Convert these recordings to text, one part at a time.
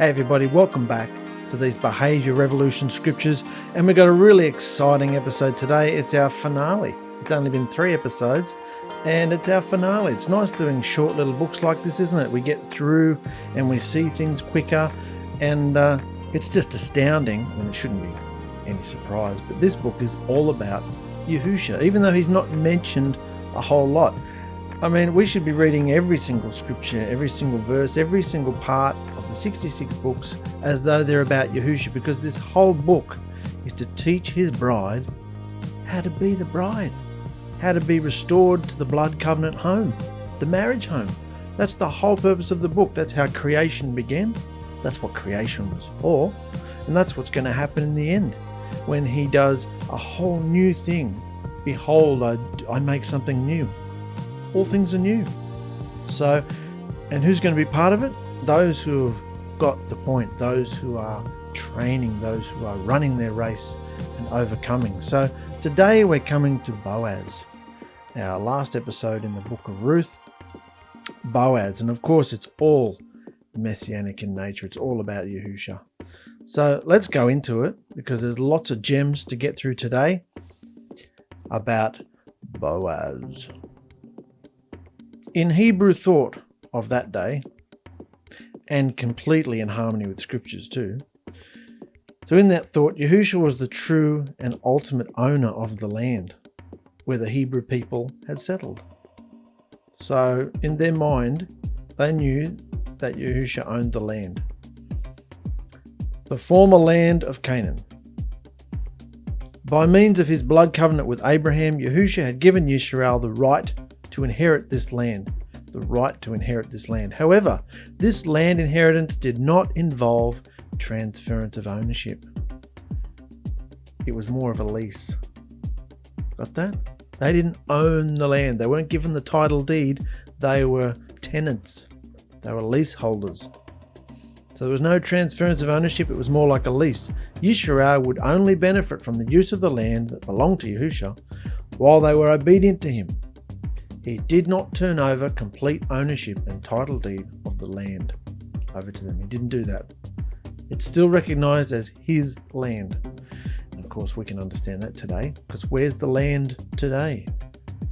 Hey everybody, welcome back to these Behaviour Revolution scriptures, and we've got a really exciting episode today. It's our finale. It's only been 3 episodes and it's our finale. It's nice doing short little books like this, isn't it? We get through and we see things quicker, and it's just astounding. I mean, it shouldn't be any surprise, but this book is all about Yahusha, even though he's not mentioned a whole lot. I mean, we should be reading every single scripture, every single verse, every single part of the 66 books as though they're about Yahusha, because this whole book is to teach his bride how to be the bride, how to be restored to the blood covenant home, the marriage home. That's the whole purpose of the book. That's how creation began. That's what creation was for. And that's what's going to happen in the end when he does a whole new thing. Behold, I make something new. All things are new. So, and who's going to be part of it? Those who have got the point, those who are training, those who are running their race and overcoming. So today we're coming to Boaz, our last episode in the book of Ruth. Boaz, and of course it's all messianic in nature. It's all about Yahusha. So let's go into it, because there's lots of gems to get through today about Boaz. In Hebrew thought of that day, and completely in harmony with scriptures too. So in that thought, Yahusha was the true and ultimate owner of the land where the Hebrew people had settled. So in their mind, they knew that Yahusha owned the land, the former land of Canaan. By means of his blood covenant with Abraham, Yahusha had given Yisrael the right to inherit this land, However, this land inheritance did not involve transference of ownership. It was more of a lease. Got that? They didn't own the land. They weren't given the title deed. They were tenants. They were leaseholders. So there was no transference of ownership. It was more like a lease. Yisrael would only benefit from the use of the land that belonged to Yahusha while they were obedient to him. He did not turn over complete ownership and title deed of the land over to them. He didn't do that. It's still recognized as his land. And of course, we can understand that today, because where's the land today?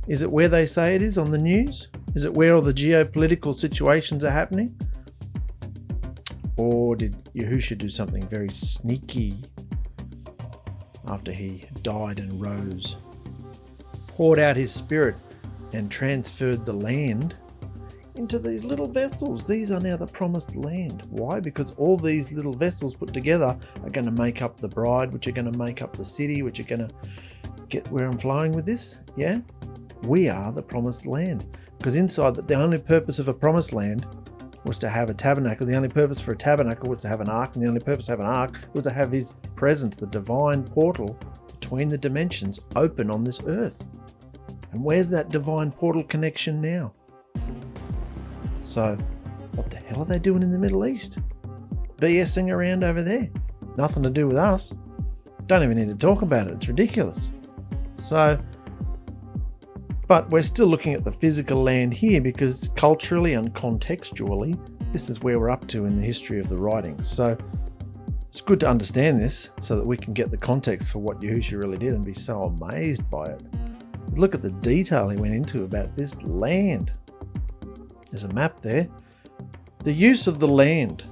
Is it where they say it is on the news? Is it where all the geopolitical situations are happening? Or did Yahusha do something very sneaky after he died and rose, poured out his spirit, and transferred the land into these little vessels? These are now the promised land. Why? Because all these little vessels put together are going to make up the bride, which are going to make up the city, which are going to get where I'm flowing with this. Yeah? We are the promised land. Because inside that, the only purpose of a promised land was to have a tabernacle. The only purpose for a tabernacle was to have an ark. And the only purpose to have an ark was to have his presence, the divine portal between the dimensions, open on this earth. And where's that divine portal connection now? So, what the hell are they doing in the Middle East? BSing around over there. Nothing to do with us. Don't even need to talk about it. It's ridiculous. So, but we're still looking at the physical land here, because culturally and contextually, this is where we're up to in the history of the writings. So, it's good to understand this so that we can get the context for what Yahusha really did and be so amazed by it. Look at the detail he went into about this land. There's a map there. The use of the land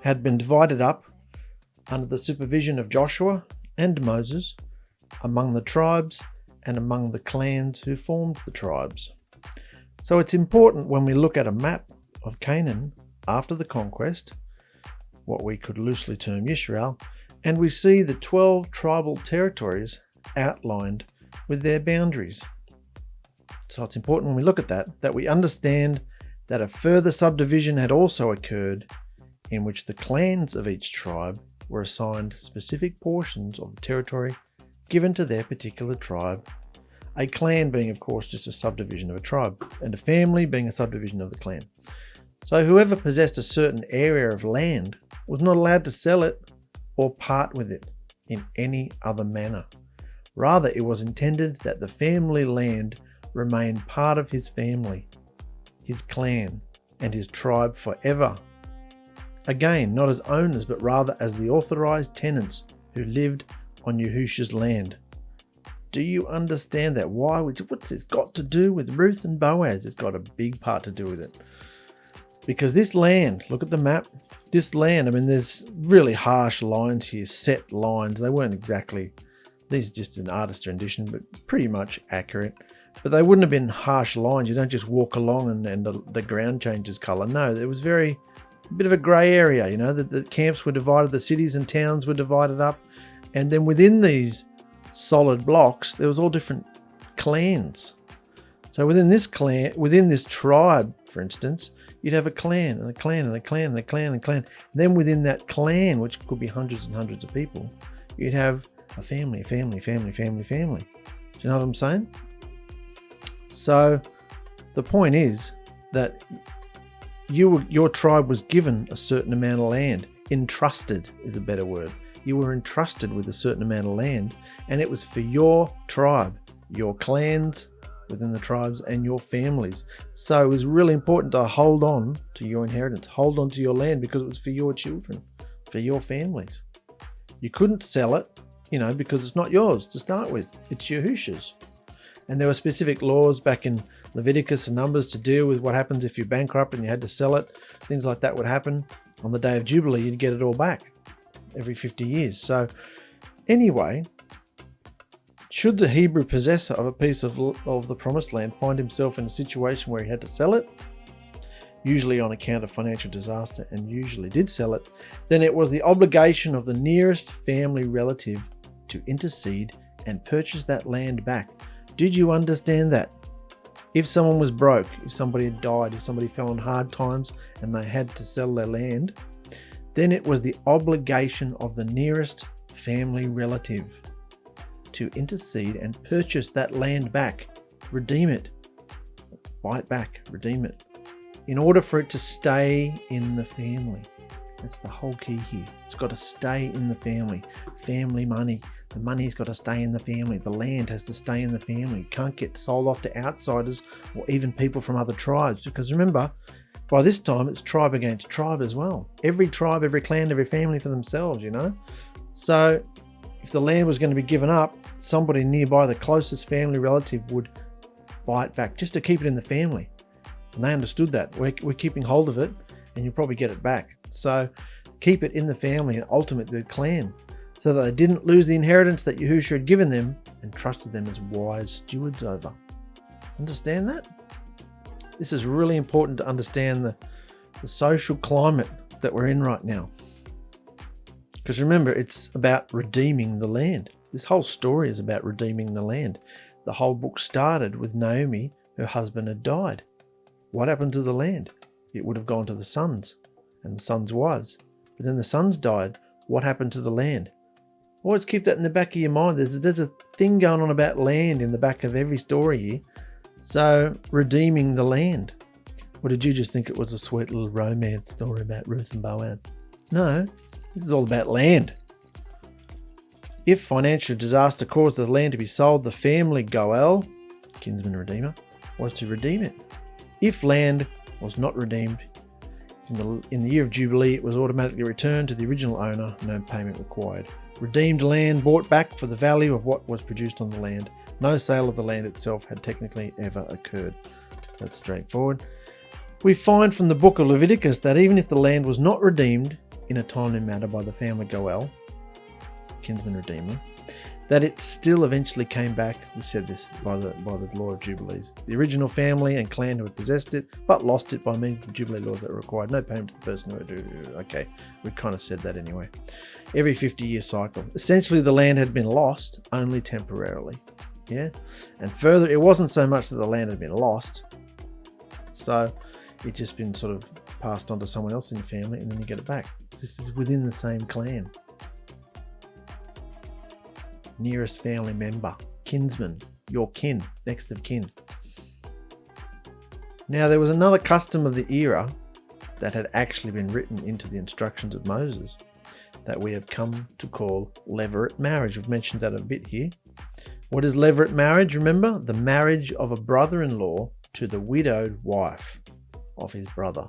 had been divided up under the supervision of Joshua and Moses among the tribes and among the clans who formed the tribes. So it's important when we look at a map of Canaan after the conquest, what we could loosely term Yisrael, and we see the 12 tribal territories outlined with their boundaries. So it's important when we look at that we understand that a further subdivision had also occurred, in which the clans of each tribe were assigned specific portions of the territory given to their particular tribe. A clan being, of course, just a subdivision of a tribe, and a family being a subdivision of the clan. So whoever possessed a certain area of land was not allowed to sell it or part with it in any other manner. Rather, it was intended that the family land remain part of his family, his clan, and his tribe forever. Again, not as owners, but rather as the authorized tenants who lived on Yahusha's land. Do you understand that? Why? What's this got to do with Ruth and Boaz? It's got a big part to do with it. Because this land, look at the map, this land, I mean, there's really harsh lines here, set lines. They weren't exactly, these are just an artist's rendition, but pretty much accurate. But they wouldn't have been harsh lines. You don't just walk along and the ground changes colour. No, it was a bit of a grey area, you know, the camps were divided, the cities and towns were divided up. And then within these solid blocks, there was all different clans. So within this clan, within this tribe, for instance, you'd have a clan and a clan and a clan and a clan and a clan. And then within that clan, which could be hundreds and hundreds of people, you'd have a family, family, family, family, family. Do you know what I'm saying? So the point is that your tribe was given a certain amount of land. Entrusted is a better word. You were entrusted with a certain amount of land, and it was for your tribe, your clans within the tribes, and your families. So it was really important to hold on to your inheritance, hold on to your land, because it was for your children, for your families. You couldn't sell it, you know, because it's not yours to start with. It's Yahusha's. And there were specific laws back in Leviticus and Numbers to deal with what happens if you're bankrupt and you had to sell it. Things like that would happen. On the day of Jubilee, you'd get it all back every 50 years. So anyway, should the Hebrew possessor of a piece of the promised land find himself in a situation where he had to sell it, usually on account of financial disaster, and usually did sell it, then it was the obligation of the nearest family relative to intercede and purchase that land back. Did you understand that? If someone was broke, if somebody had died, if somebody fell on hard times and they had to sell their land, then it was the obligation of the nearest family relative to intercede and purchase that land back, redeem it, buy it back, redeem it, in order for it to stay in the family. That's the whole key here. It's got to stay in the family. Family money. The money's got to stay in the family. The land has to stay in the family. It can't get sold off to outsiders or even people from other tribes. Because remember, by this time, it's tribe against tribe as well. Every tribe, every clan, every family for themselves, you know. So if the land was going to be given up, somebody nearby, the closest family relative, would buy it back just to keep it in the family. And they understood that. We're keeping hold of it and you'll probably get it back. So keep it in the family and ultimately the clan, so that they didn't lose the inheritance that Yahusha had given them and trusted them as wise stewards over. Understand that? This is really important to understand the social climate that we're in right now. Because remember, it's about redeeming the land. This whole story is about redeeming the land. The whole book started with Naomi, her husband had died. What happened to the land? It would have gone to the sons and the sons' wives. But then the sons died. What happened to the land? Always keep that in the back of your mind. There's a thing going on about land in the back of every story here. So, redeeming the land. Or did you just think it was a sweet little romance story about Ruth and Boaz? No, this is all about land. If financial disaster caused the land to be sold, the family Goel, kinsman redeemer, was to redeem it. If land was not redeemed, in the year of Jubilee, it was automatically returned to the original owner, no payment required. Redeemed land bought back for the value of what was produced on the land. No sale of the land itself had technically ever occurred. That's straightforward. We find from the book of Leviticus that even if the land was not redeemed in a timely manner by the family Goel, kinsman redeemer, that it still eventually came back, we said this, by the law of Jubilees. The original family and clan who had possessed it, but lost it by means of the Jubilee laws that required no payment to the person who had... Okay, we kind of said that anyway. Every 50-year cycle. Essentially, the land had been lost, only temporarily. Yeah? And further, it wasn't so much that the land had been lost, so it just been sort of passed on to someone else in your family, and then you get it back. This is within the same clan. Nearest family member, kinsman, your kin, next of kin. Now, there was another custom of the era that had actually been written into the instructions of Moses that we have come to call levirate marriage. We've mentioned that a bit here. What is levirate marriage? Remember, the marriage of a brother-in-law to the widowed wife of his brother.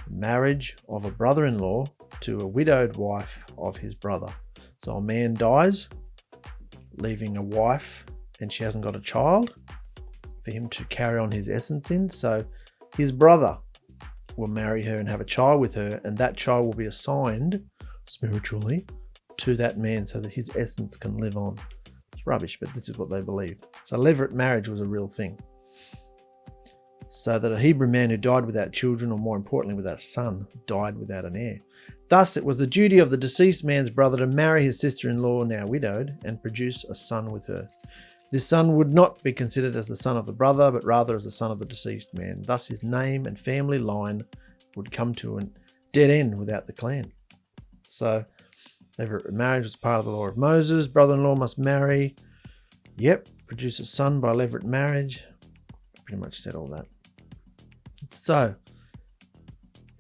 marriage of a brother-in-law to a widowed wife of his brother. So a man dies, leaving a wife, and she hasn't got a child for him to carry on his essence in. So his brother will marry her and have a child with her, and that child will be assigned spiritually to that man so that his essence can live on. It's rubbish, but this is what they believe. So levirate marriage was a real thing. So that a Hebrew man who died without children, or more importantly without a son, died without an heir. Thus it was the duty of the deceased man's brother to marry his sister-in-law, now widowed, and produce a son with her. This son would not be considered as the son of the brother, but rather as the son of the deceased man. Thus his name and family line would come to a dead end without the clan. So levirate marriage was part of the law of Moses. Brother-in-law must marry. Produce a son by levirate marriage. Pretty much said all that. So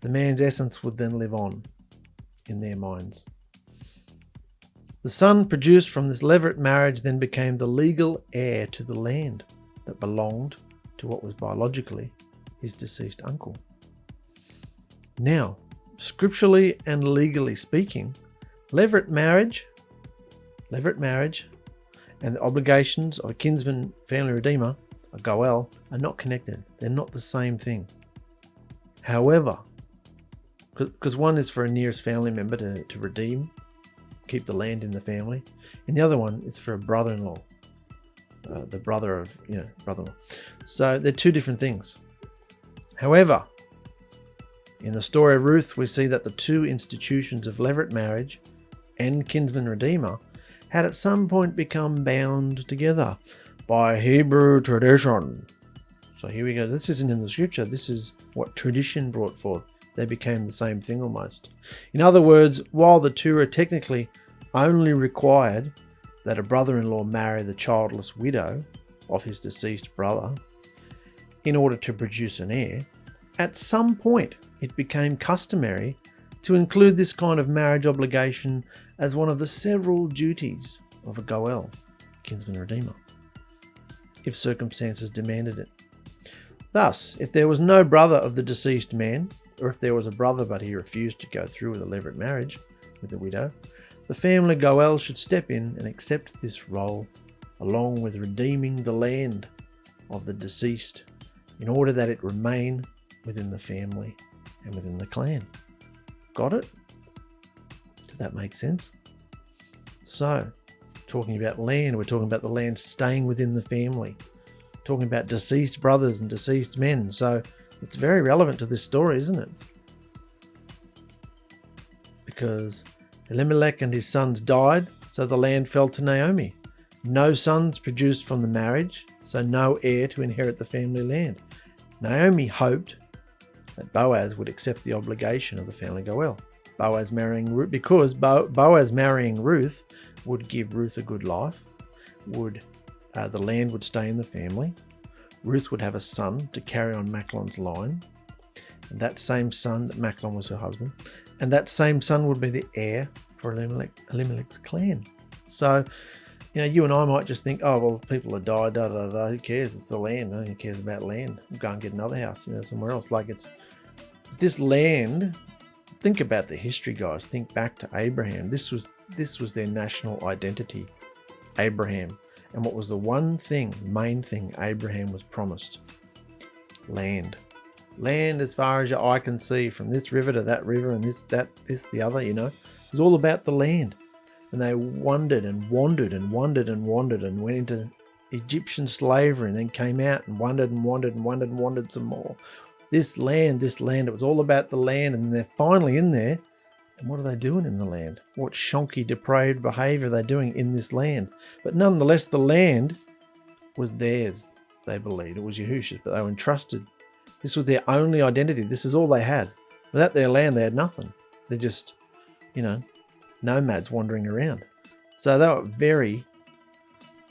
the man's essence would then live on in their minds. The son produced from this levirate marriage then became the legal heir to the land that belonged to what was biologically his deceased uncle. Now, scripturally and legally speaking, levirate marriage and the obligations of a kinsman family redeemer, a goel, are not connected. They're not the same thing. However, because one is for a nearest family member to redeem, keep the land in the family, and the other one is for a brother-in-law, the brother of, brother-in-law. So they're two different things. However, in the story of Ruth, we see that the two institutions of levirate marriage and kinsman redeemer had at some point become bound together by Hebrew tradition. So here we go. This isn't in the scripture. This is what tradition brought forth. They became the same thing almost. In other words, while the two are technically only required that a brother-in-law marry the childless widow of his deceased brother in order to produce an heir, at some point it became customary to include this kind of marriage obligation as one of the several duties of a goel, kinsman redeemer, if circumstances demanded it. Thus, if there was no brother of the deceased man, or if there was a brother but he refused to go through with a levirate marriage with the widow, the family goel should step in and accept this role along with redeeming the land of the deceased in order that it remain within the family and within the clan. Got it? Does that make sense? So, talking about land, we're talking about the land staying within the family. Talking about deceased brothers and deceased men. So it's very relevant to this story, isn't it? Because Elimelech and his sons died, so the land fell to Naomi. No sons produced from the marriage, so no heir to inherit the family land. Naomi hoped that Boaz would accept the obligation of the family goel. Boaz marrying Ruth, because Boaz marrying Ruth would give Ruth a good life, the land would stay in the family. Ruth would have a son to carry on Machlon's line. And that same son, that Machlon was her husband, and that same son would be the heir for Elimelech's clan. So, you and I might just think, oh, well, people have died, who cares? It's the land. No one cares about land. We'll go and get another house, somewhere else. Like it's this land. Think about the history, guys. Think back to Abraham. This was their national identity, Abraham. And what was the main thing Abraham was promised? Land. Land as far as your eye can see, from this river to that river and this, the other, It was all about the land. And they wandered and wandered and wandered and wandered and went into Egyptian slavery and then came out and wandered and wandered and wandered and wandered some more. This land, it was all about the land, and they're finally in there. And what are they doing in the land? What shonky, depraved behaviour are they doing in this land? But nonetheless, the land was theirs, they believed. It was Yahusha's, but they were entrusted. This was their only identity. This is all they had. Without their land, they had nothing. They're just, nomads wandering around. So they were very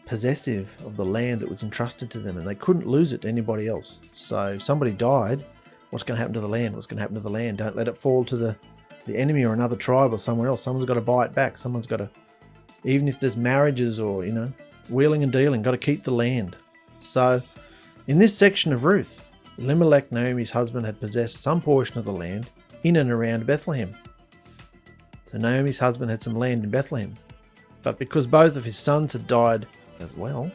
possessive of the land that was entrusted to them, and they couldn't lose it to anybody else. So if somebody died, what's going to happen to the land? What's going to happen to the land? Don't let it fall to the enemy or another tribe or somewhere else. Someone's got to buy it back. Someone's got to, even if there's marriages or, wheeling and dealing, got to keep the land. So in this section of Ruth, Elimelech, Naomi's husband, had possessed some portion of the land in and around Bethlehem. So Naomi's husband had some land in Bethlehem. But because both of his sons had died as well,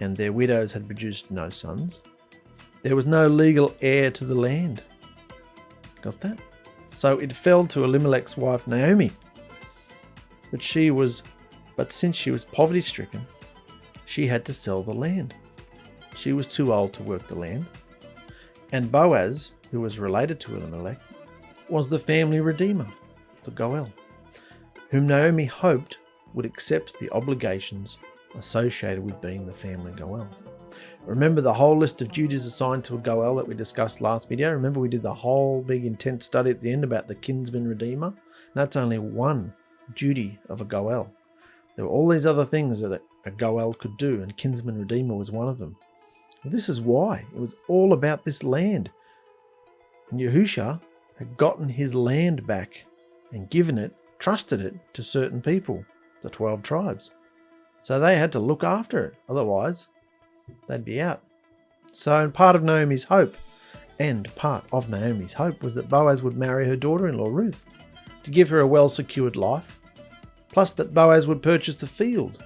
and their widows had produced no sons, there was no legal heir to the land. Got that? So it fell to Elimelech's wife Naomi. But since she was poverty-stricken, she had to sell the land. She was too old to work the land. And Boaz, who was related to Elimelech, was the family redeemer, the Goel, whom Naomi hoped would accept the obligations associated with being the family Goel. Remember the whole list of duties assigned to a Goel that we discussed last video? Remember we did the whole big intense study at the end about the kinsman redeemer? That's only one duty of a Goel. There were all these other things that a Goel could do, and kinsman redeemer was one of them. Well, this is why. It was all about this land. And Yahusha had gotten his land back and given it, trusted it to certain people, the 12 tribes. So they had to look after it, otherwise they'd be out. So part of Naomi's hope was that Boaz would marry her daughter-in-law Ruth to give her a well-secured life, plus that Boaz would purchase the field,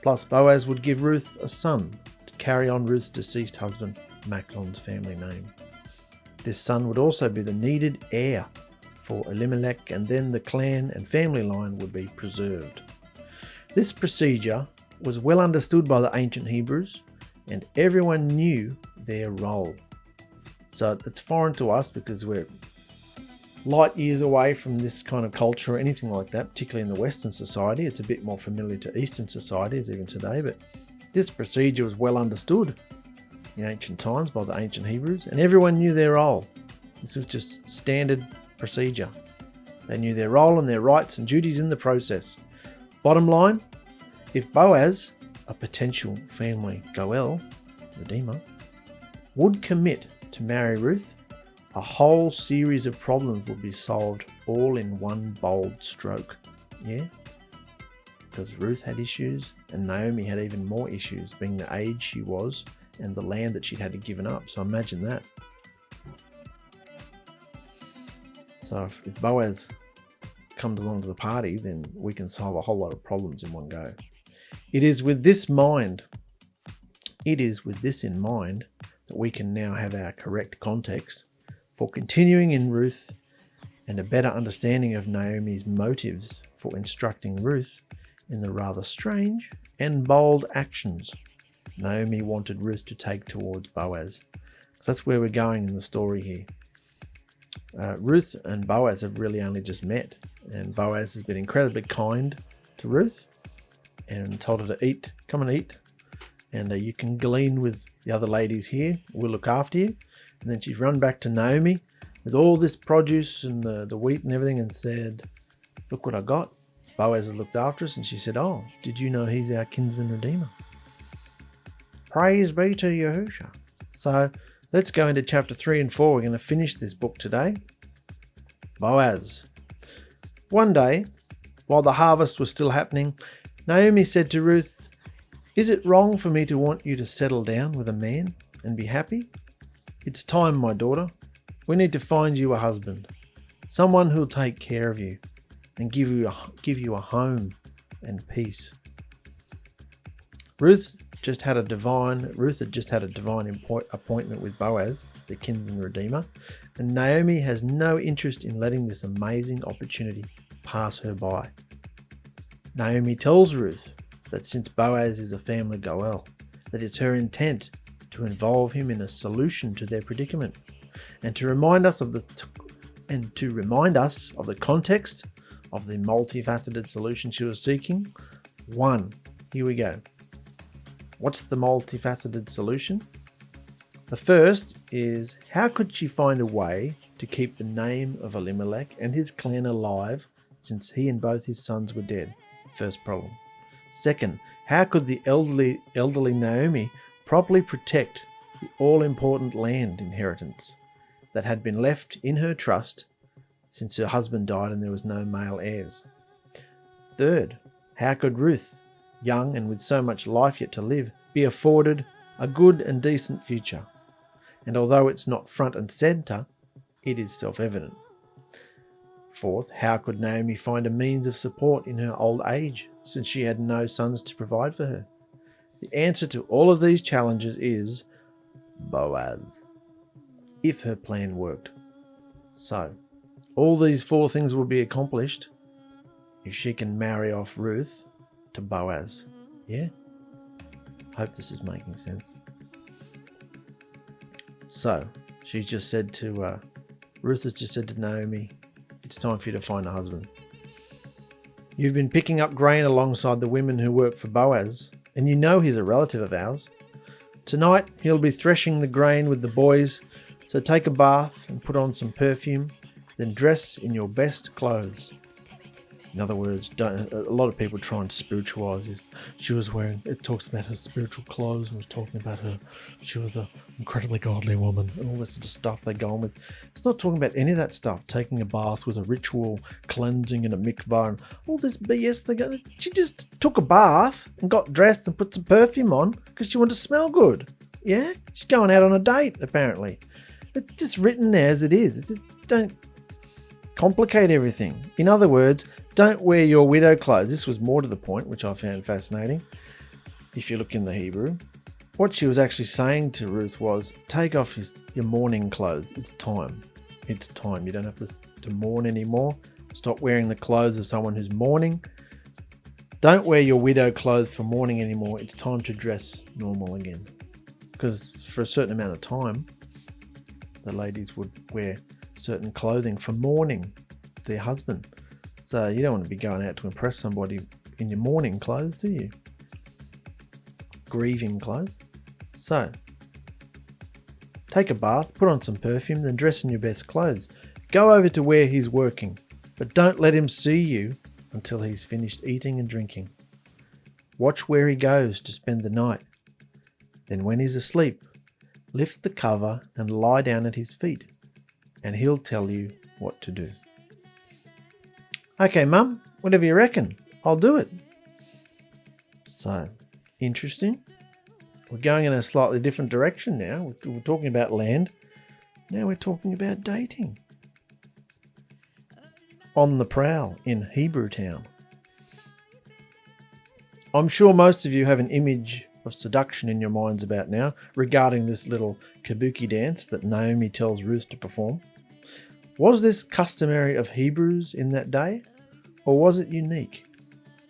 plus Boaz would give Ruth a son to carry on Ruth's deceased husband Machlon's family name. This son would also be the needed heir for Elimelech, and then the clan and family line would be preserved. This procedure was well understood by the ancient Hebrews, and everyone knew their role. So it's foreign to us because we're light years away from this kind of culture or anything like that, particularly in the Western society. It's a bit more familiar to Eastern societies even today, but this procedure was well understood in ancient times by the ancient Hebrews, and everyone knew their role. This was just standard procedure. They knew their role and their rights and duties in the process. Bottom line, if Boaz, a potential family Goel, redeemer, would commit to marry Ruth, a whole series of problems would be solved all in one bold stroke. Yeah? Because Ruth had issues, and Naomi had even more issues, being the age she was and the land that she'd had to given up. So imagine that. So if Boaz comes along to the party, then we can solve a whole lot of problems in one go. It is with this in mind that we can now have our correct context for continuing in Ruth and a better understanding of Naomi's motives for instructing Ruth in the rather strange and bold actions Naomi wanted Ruth to take towards Boaz. So that's where we're going in the story here. Ruth and Boaz have really only just met, and Boaz has been incredibly kind to Ruth and told her to come and eat, and you can glean with the other ladies here, we'll look after you. And then she's run back to Naomi with all this produce and the wheat and everything and said, look what I got. Boaz has looked after us, and she said, oh, did you know he's our kinsman redeemer? Praise be to Yahusha. So let's go into chapter 3 and 4. We're going to finish this book today. Boaz. One day, while the harvest was still happening, Naomi said to Ruth, is it wrong for me to want you to settle down with a man and be happy? It's time, my daughter. We need to find you a husband, someone who'll take care of you and give you a home and peace. Ruth had just had a divine appointment with Boaz, the kinsman redeemer, and Naomi has no interest in letting this amazing opportunity pass her by. Naomi tells Ruth that since Boaz is a family Goel, that it's her intent to involve him in a solution to their predicament, and to remind us of the context of the multifaceted solution she was seeking. Here we go. What's the multifaceted solution? The first is, how could she find a way to keep the name of Elimelech and his clan alive since he and both his sons were dead? First problem. Second, how could the elderly Naomi properly protect the all-important land inheritance that had been left in her trust since her husband died and there was no male heirs? Third, how could Ruth, young and with so much life yet to live, be afforded a good and decent future? And although it's not front and centre, it is self-evident. Fourth, how could Naomi find a means of support in her old age, since she had no sons to provide for her? The answer to all of these challenges is BOAZ, if her plan worked. So, all these 4 things will be accomplished if she can marry off Ruth to BOAZ. Yeah? Hope this is making sense. So, she just said to, Ruth has just said to Naomi, it's time for you to find a husband. You've been picking up grain alongside the women who work for BOAZ, and you know he's a relative of ours. Tonight, he'll be threshing the grain with the boys, so take a bath and put on some perfume, then dress in your best clothes. In other words, a lot of people try and spiritualize this. She was wearing, it talks about her spiritual clothes and was talking about her, she was an incredibly godly woman and all this sort of stuff they go on with. It's not talking about any of that stuff. Taking a bath was a ritual cleansing in a mikvah and all this BS they go. She just took a bath and got dressed and put some perfume on because she wanted to smell good. Yeah? She's going out on a date, apparently. It's just written there as it is. Don't complicate everything. In other words, don't wear your widow clothes. This was more to the point, which I found fascinating. If you look in the Hebrew, what she was actually saying to Ruth was, take off your mourning clothes. It's time. It's time. You don't have to mourn anymore. Stop wearing the clothes of someone who's mourning. Don't wear your widow clothes for mourning anymore. It's time to dress normal again. Because for a certain amount of time, the ladies would wear certain clothing for mourning their husband. So you don't want to be going out to impress somebody in your mourning clothes, do you? Grieving clothes. So, take a bath, put on some perfume, then dress in your best clothes. Go over to where he's working, but don't let him see you until he's finished eating and drinking. Watch where he goes to spend the night. Then when he's asleep, lift the cover and lie down at his feet, and he'll tell you what to do. Okay, Mum, whatever you reckon, I'll do it. So, interesting. We're going in a slightly different direction now. We're talking about land. Now we're talking about dating. On the prowl in Hebrew Town. I'm sure most of you have an image of seduction in your minds about now regarding this little kabuki dance that Naomi tells Ruth to perform. Was this customary of Hebrews in that day, or was it unique?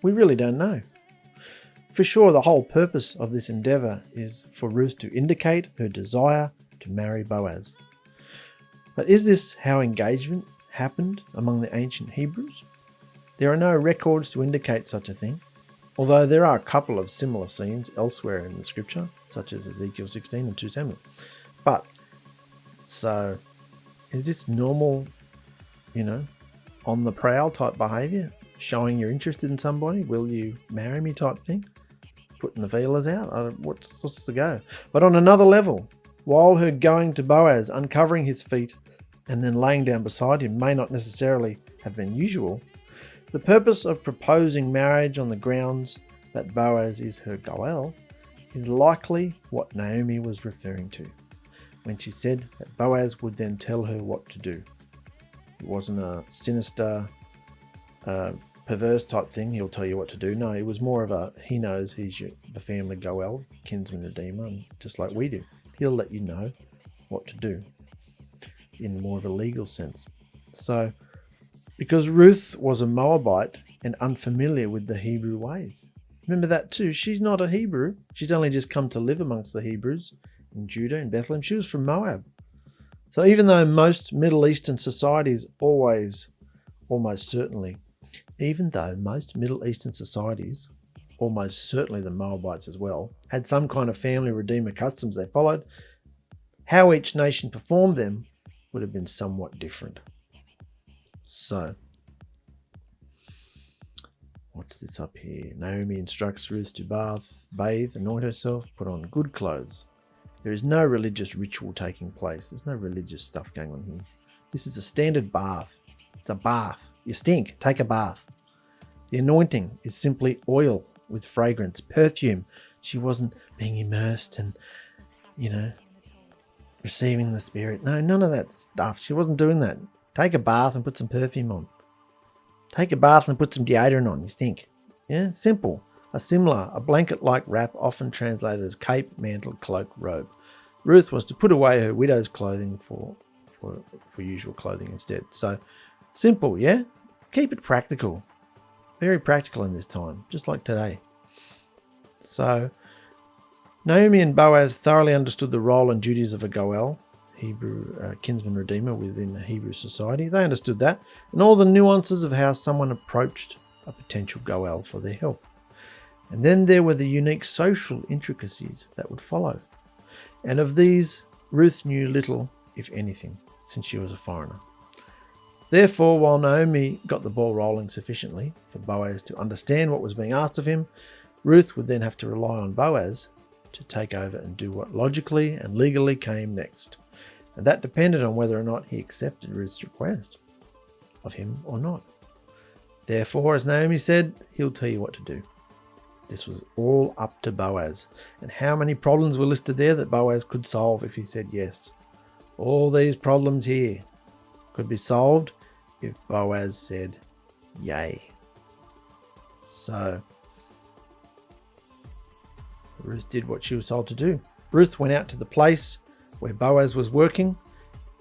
We really don't know. For sure, the whole purpose of this endeavour is for Ruth to indicate her desire to marry Boaz. But is this how engagement happened among the ancient Hebrews? There are no records to indicate such a thing, although there are a couple of similar scenes elsewhere in the scripture, such as Ezekiel 16 and 2 Samuel. But, so, is this normal, on the prowl type behaviour? Showing you're interested in somebody? Will you marry me type thing? Putting the feelers out? What's the go? But on another level, while her going to Boaz, uncovering his feet, and then laying down beside him may not necessarily have been usual, the purpose of proposing marriage on the grounds that Boaz is her goel is likely what Naomi was referring to when she said that Boaz would then tell her what to do. It wasn't a sinister, perverse type thing, he'll tell you what to do. No, it was more of a, he knows he's the family goel, kinsman redeemer, and just like we do. He'll let you know what to do in more of a legal sense. So, because Ruth was a Moabite and unfamiliar with the Hebrew ways. Remember that too. She's not a Hebrew. She's only just come to live amongst the Hebrews in Judah, in Bethlehem. She was from Moab. So even though most Middle Eastern societies almost certainly the Moabites as well, had some kind of family redeemer customs they followed, how each nation performed them would have been somewhat different. So, what's this up here? Naomi instructs Ruth to bathe, anoint herself, put on good clothes. There is no religious ritual taking place. There's no religious stuff going on here. This is a standard bath. It's a bath. You stink. Take a bath. The anointing is simply oil with fragrance, perfume. She wasn't being immersed and, receiving the Spirit. No, none of that stuff. She wasn't doing that. Take a bath and put some perfume on. Take a bath and put some deodorant on. You stink. Yeah, simple. A ℧, a blanket-like wrap, often translated as cape, mantle, cloak, robe. Ruth was to put away her widow's clothing for usual clothing instead. So, simple, yeah? Keep it practical. Very practical in this time, just like today. So, Naomi and Boaz thoroughly understood the role and duties of a goel, Hebrew kinsman redeemer within a Hebrew society. They understood that, and all the nuances of how someone approached a potential goel for their help. And then there were the unique social intricacies that would follow. And of these, Ruth knew little, if anything, since she was a foreigner. Therefore, while Naomi got the ball rolling sufficiently for Boaz to understand what was being asked of him, Ruth would then have to rely on Boaz to take over and do what logically and legally came next. And that depended on whether or not he accepted Ruth's request of him or not. Therefore, as Naomi said, he'll tell you what to do. This was all up to Boaz. And how many problems were listed there that Boaz could solve if he said yes? All these problems here could be solved if Boaz said yay. So, Ruth did what she was told to do. Ruth went out to the place where Boaz was working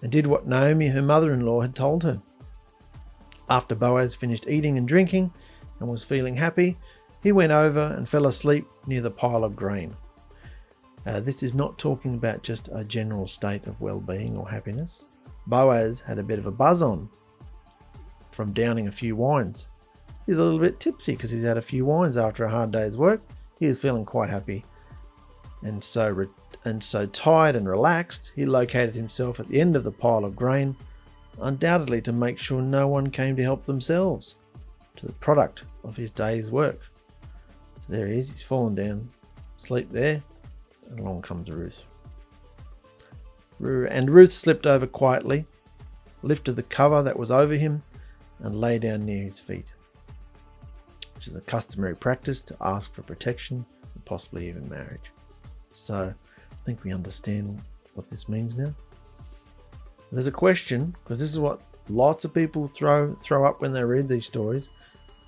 and did what Naomi, her mother-in-law, had told her. After Boaz finished eating and drinking and was feeling happy, he went over and fell asleep near the pile of grain. This is not talking about just a general state of well-being or happiness. Boaz had a bit of a buzz on from downing a few wines. He's a little bit tipsy because he's had a few wines after a hard day's work. He was feeling quite happy. And so tired and relaxed, he located himself at the end of the pile of grain, undoubtedly to make sure no one came to help themselves to the product of his day's work. So there he is, he's fallen down, asleep there, and along comes Ruth. And Ruth slipped over quietly, lifted the cover that was over him, and lay down near his feet, which is a customary practice to ask for protection and possibly even marriage. So I think we understand what this means now. There's a question, because this is what lots of people throw up when they read these stories.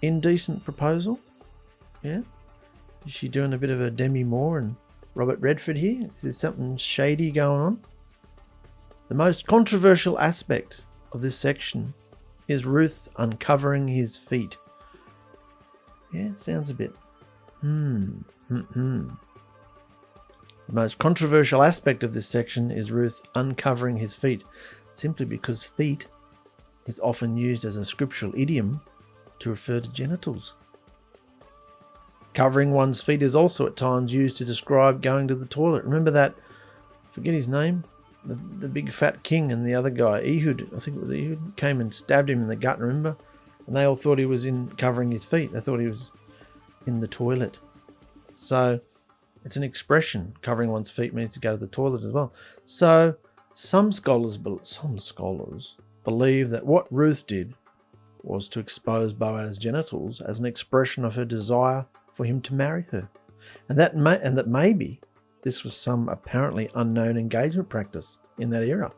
Indecent proposal? Yeah? Is she doing a bit of a Demi Moore and Robert Redford here? Is there something shady going on? The most controversial aspect of this section is Ruth uncovering his feet. Yeah, sounds a bit. The most controversial aspect of this section is Ruth uncovering his feet, simply because feet is often used as a scriptural idiom to refer to genitals. Covering one's feet is also at times used to describe going to the toilet. Remember that, forget his name, the big fat king and the other guy, Ehud, I think it was Ehud, came and stabbed him in the gut, remember? And they all thought he was in covering his feet. They thought he was in the toilet. So it's an expression. Covering one's feet means to go to the toilet as well. So some scholars believe that what Ruth did was to expose Boaz's genitals as an expression of her desire for him to marry her, and that maybe this was some apparently unknown engagement practice in that era.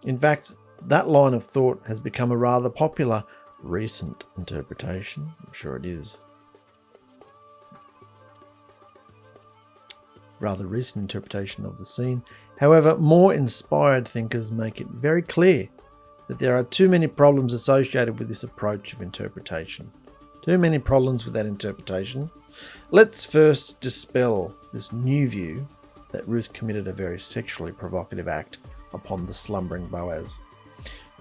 In fact, that line of thought has become a rather popular recent interpretation. I'm sure it is. Rather recent interpretation of the scene. However, more inspired thinkers make it very clear that there are too many problems associated with this approach of interpretation. Too many problems with that interpretation. Let's first dispel this new view that Ruth committed a very sexually provocative act upon the slumbering Boaz.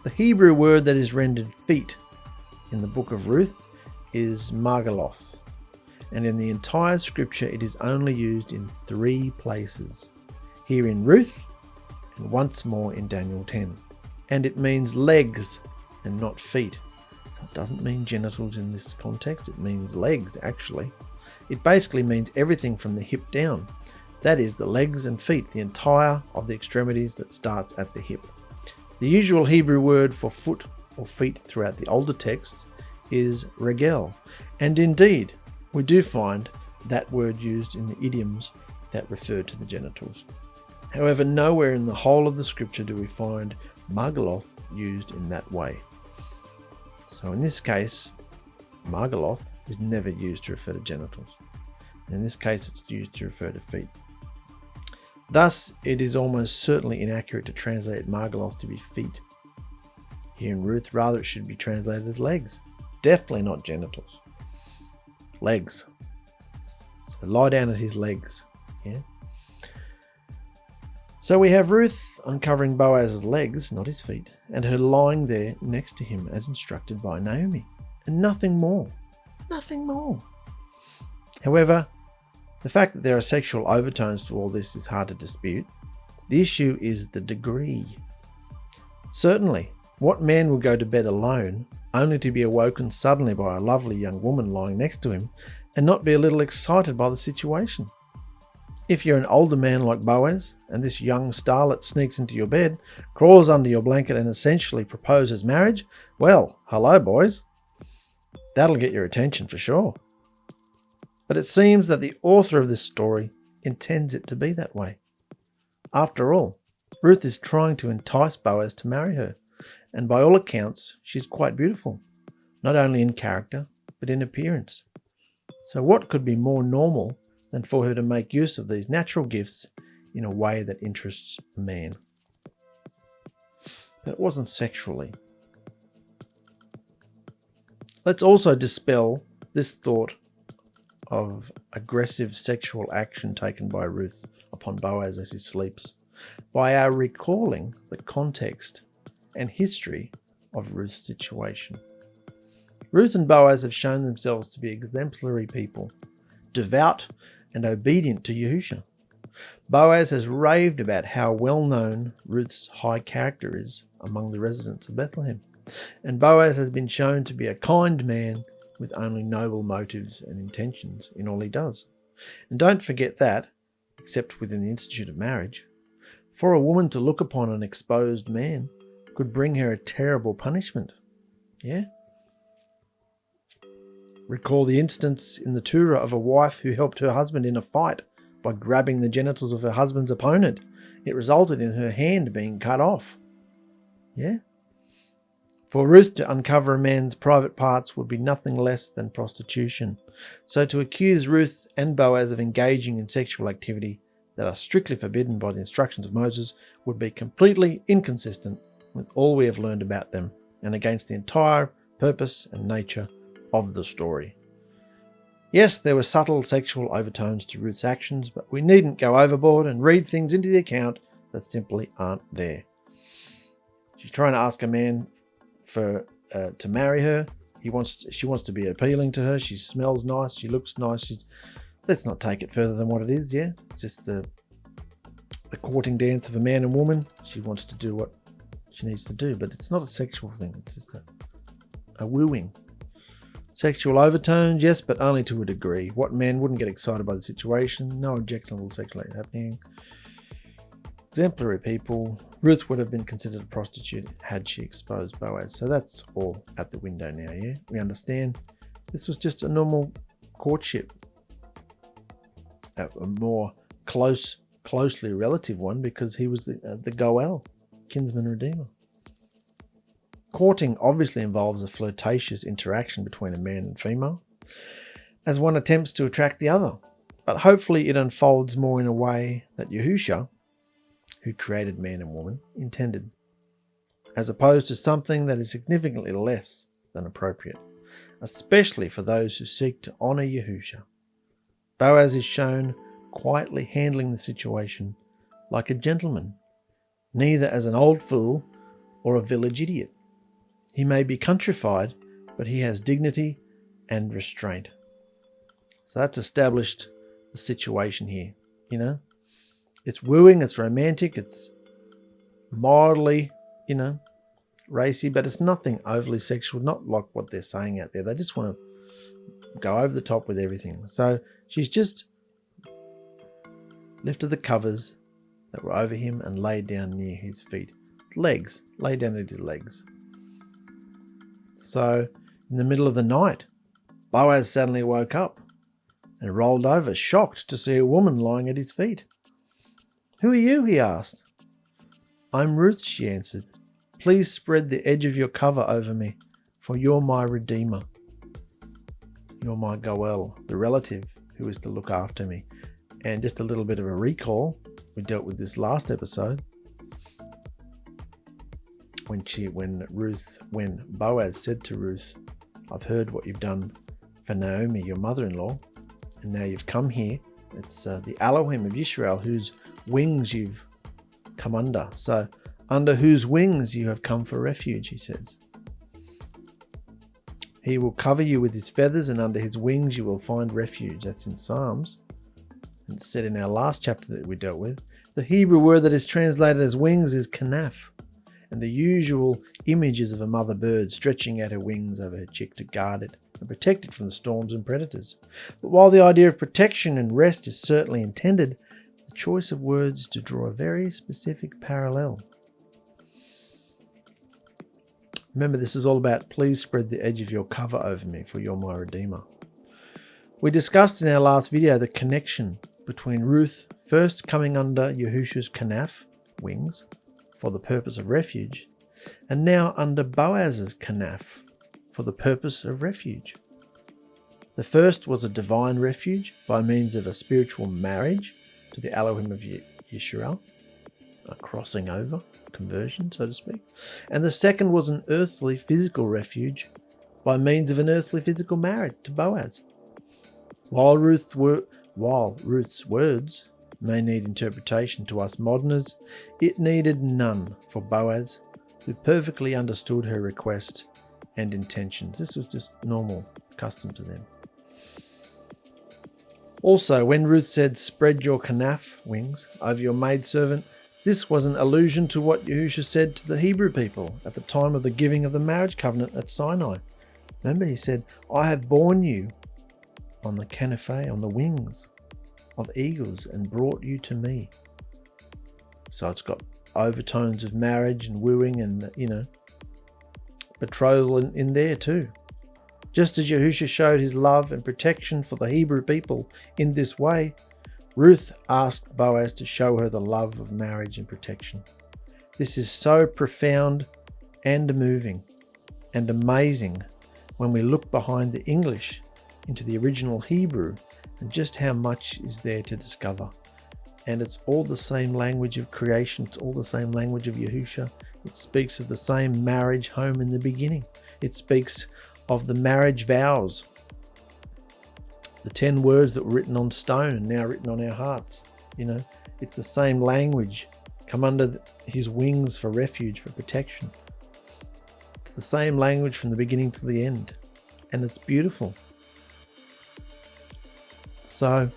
The Hebrew word that is rendered feet in the book of Ruth is margaloth, and in the entire scripture it is only used in 3 places. Here in Ruth, and once more in Daniel 10. And it means legs and not feet. So it doesn't mean genitals in this context, it means legs actually. It basically means everything from the hip down. That is the legs and feet, the entire of the extremities that starts at the hip. The usual Hebrew word for foot or feet throughout the older texts is regel. And indeed, we do find that word used in the idioms that refer to the genitals. However, nowhere in the whole of the scripture do we find K used in that way. So in this case, K is never used to refer to genitals. In this case, it's used to refer to feet. Thus, it is almost certainly inaccurate to translate K to be feet. Here in Ruth, rather it should be translated as legs. Definitely not genitals. Legs. So lie down at his legs. Yeah. So we have Ruth uncovering Boaz's legs, not his feet, and her lying there next to him as instructed by Naomi. And nothing more. Nothing more. However, the fact that there are sexual overtones to all this is hard to dispute. The issue is the degree. Certainly, what man would go to bed alone only to be awoken suddenly by a lovely young woman lying next to him and not be a little excited by the situation? If you're an older man like Boaz and this young starlet sneaks into your bed, crawls under your blanket and essentially proposes marriage, well, hello boys. That'll get your attention for sure. But it seems that the author of this story intends it to be that way. After all, Ruth is trying to entice Boaz to marry her, and by all accounts, she's quite beautiful, not only in character, but in appearance. So what could be more normal than for her to make use of these natural gifts in a way that interests a man? But it wasn't sexually. Let's also dispel this thought of aggressive sexual action taken by Ruth upon Boaz as he sleeps by our recalling the context and history of Ruth's situation. Ruth and Boaz have shown themselves to be exemplary people, devout and obedient to Yahusha. Boaz has raved about how well known Ruth's high character is among the residents of Bethlehem, and Boaz has been shown to be a kind man with only noble motives and intentions in all he does. And don't forget that, except within the institute of marriage, for a woman to look upon an exposed man could bring her a terrible punishment. Yeah? Recall the instance in the Torah of a wife who helped her husband in a fight by grabbing the genitals of her husband's opponent. It resulted in her hand being cut off. Yeah? For Ruth to uncover a man's private parts would be nothing less than prostitution. So to accuse Ruth and Boaz of engaging in sexual activity that are strictly forbidden by the instructions of Moses would be completely inconsistent with all we have learned about them and against the entire purpose and nature of the story. Yes, there were subtle sexual overtones to Ruth's actions, but we needn't go overboard and read things into the account that simply aren't there. She's trying to ask a man to marry her. She wants to be appealing to her. She smells nice. She looks nice. Let's not take it further than what it is. Yeah, it's just the courting dance of a man and woman. She wants to do what she needs to do, but it's not a sexual thing. It's just a wooing. Sexual overtones, yes, but only to a degree. What man wouldn't get excited by the situation? No objectionable sexual act happening. Exemplary people. Ruth would have been considered a prostitute had she exposed Boaz. So that's all out the window now, yeah? We understand this was just a normal courtship. A more closely relative one because he was the Goel, kinsman redeemer. Courting obviously involves a flirtatious interaction between a man and female, as one attempts to attract the other. But hopefully it unfolds more in a way that Yahusha, who created man and woman, intended, as opposed to something that is significantly less than appropriate, especially for those who seek to honour Yahusha. Boaz is shown quietly handling the situation like a gentleman, neither as an old fool or a village idiot. He may be countrified, but he has dignity and restraint. So that's established the situation here, you know. It's wooing, it's romantic, it's mildly, racy, but it's nothing overly sexual, not like what they're saying out there. They just want to go over the top with everything. So she's just lifted the covers that were over him and laid down near his feet. Legs, laid down at his legs. So in the middle of the night, Boaz suddenly woke up and rolled over, shocked to see a woman lying at his feet. "Who are you?" he asked. "I'm Ruth," she answered. "Please spread the edge of your cover over me, for you're my Redeemer. You're my Goel, the relative who is to look after me." And just a little bit of a recall, we dealt with this last episode, when Boaz said to Ruth, "I've heard what you've done for Naomi, your mother-in-law, and now you've come here. It's the Elohim of Yisrael, whose wings you've come under. So, under whose wings you have come for refuge," he says. "He will cover you with his feathers, and under his wings you will find refuge." That's in Psalms. And it's said in our last chapter that we dealt with. The Hebrew word that is translated as wings is kanaf, and the usual image is of a mother bird stretching out her wings over her chick to guard it and protect it from the storms and predators. But while the idea of protection and rest is certainly intended, the choice of words is to draw a very specific parallel. Remember, this is all about please spread the edge of your cover over me, for you're my Redeemer. We discussed in our last video the connection between Ruth first coming under Yahusha's kanaf, wings, for the purpose of refuge, and now under Boaz's kanaf, for the purpose of refuge. The first was a divine refuge by means of a spiritual marriage to the Elohim of Yisrael, a crossing over, conversion, so to speak. And the second was an earthly physical refuge by means of an earthly physical marriage to Boaz. While Ruth's words may need interpretation to us moderners, it needed none for Boaz, who perfectly understood her request and intentions. This was just normal custom to them. Also, when Ruth said, "Spread your kanaf, wings, over your maidservant," this was an allusion to what Yahusha said to the Hebrew people at the time of the giving of the marriage covenant at Sinai. Remember, he said, "I have borne you on the kanafei, on the wings of eagles, and brought you to me." So it's got overtones of marriage and wooing and, betrothal in there too. Just as Yahusha showed his love and protection for the Hebrew people in this way, Ruth asked Boaz to show her the love of marriage and protection. This is so profound and moving and amazing when we look behind the English into the original Hebrew and just how much is there to discover. And it's all the same language of creation. It's all the same language of Yahusha. It speaks of the same marriage home in the beginning. It speaks of the marriage vows, the 10 words that were written on stone and now written on our hearts. It's the same language. Come under his wings for refuge, for protection. It's the same language from the beginning to the end. And it's beautiful. So,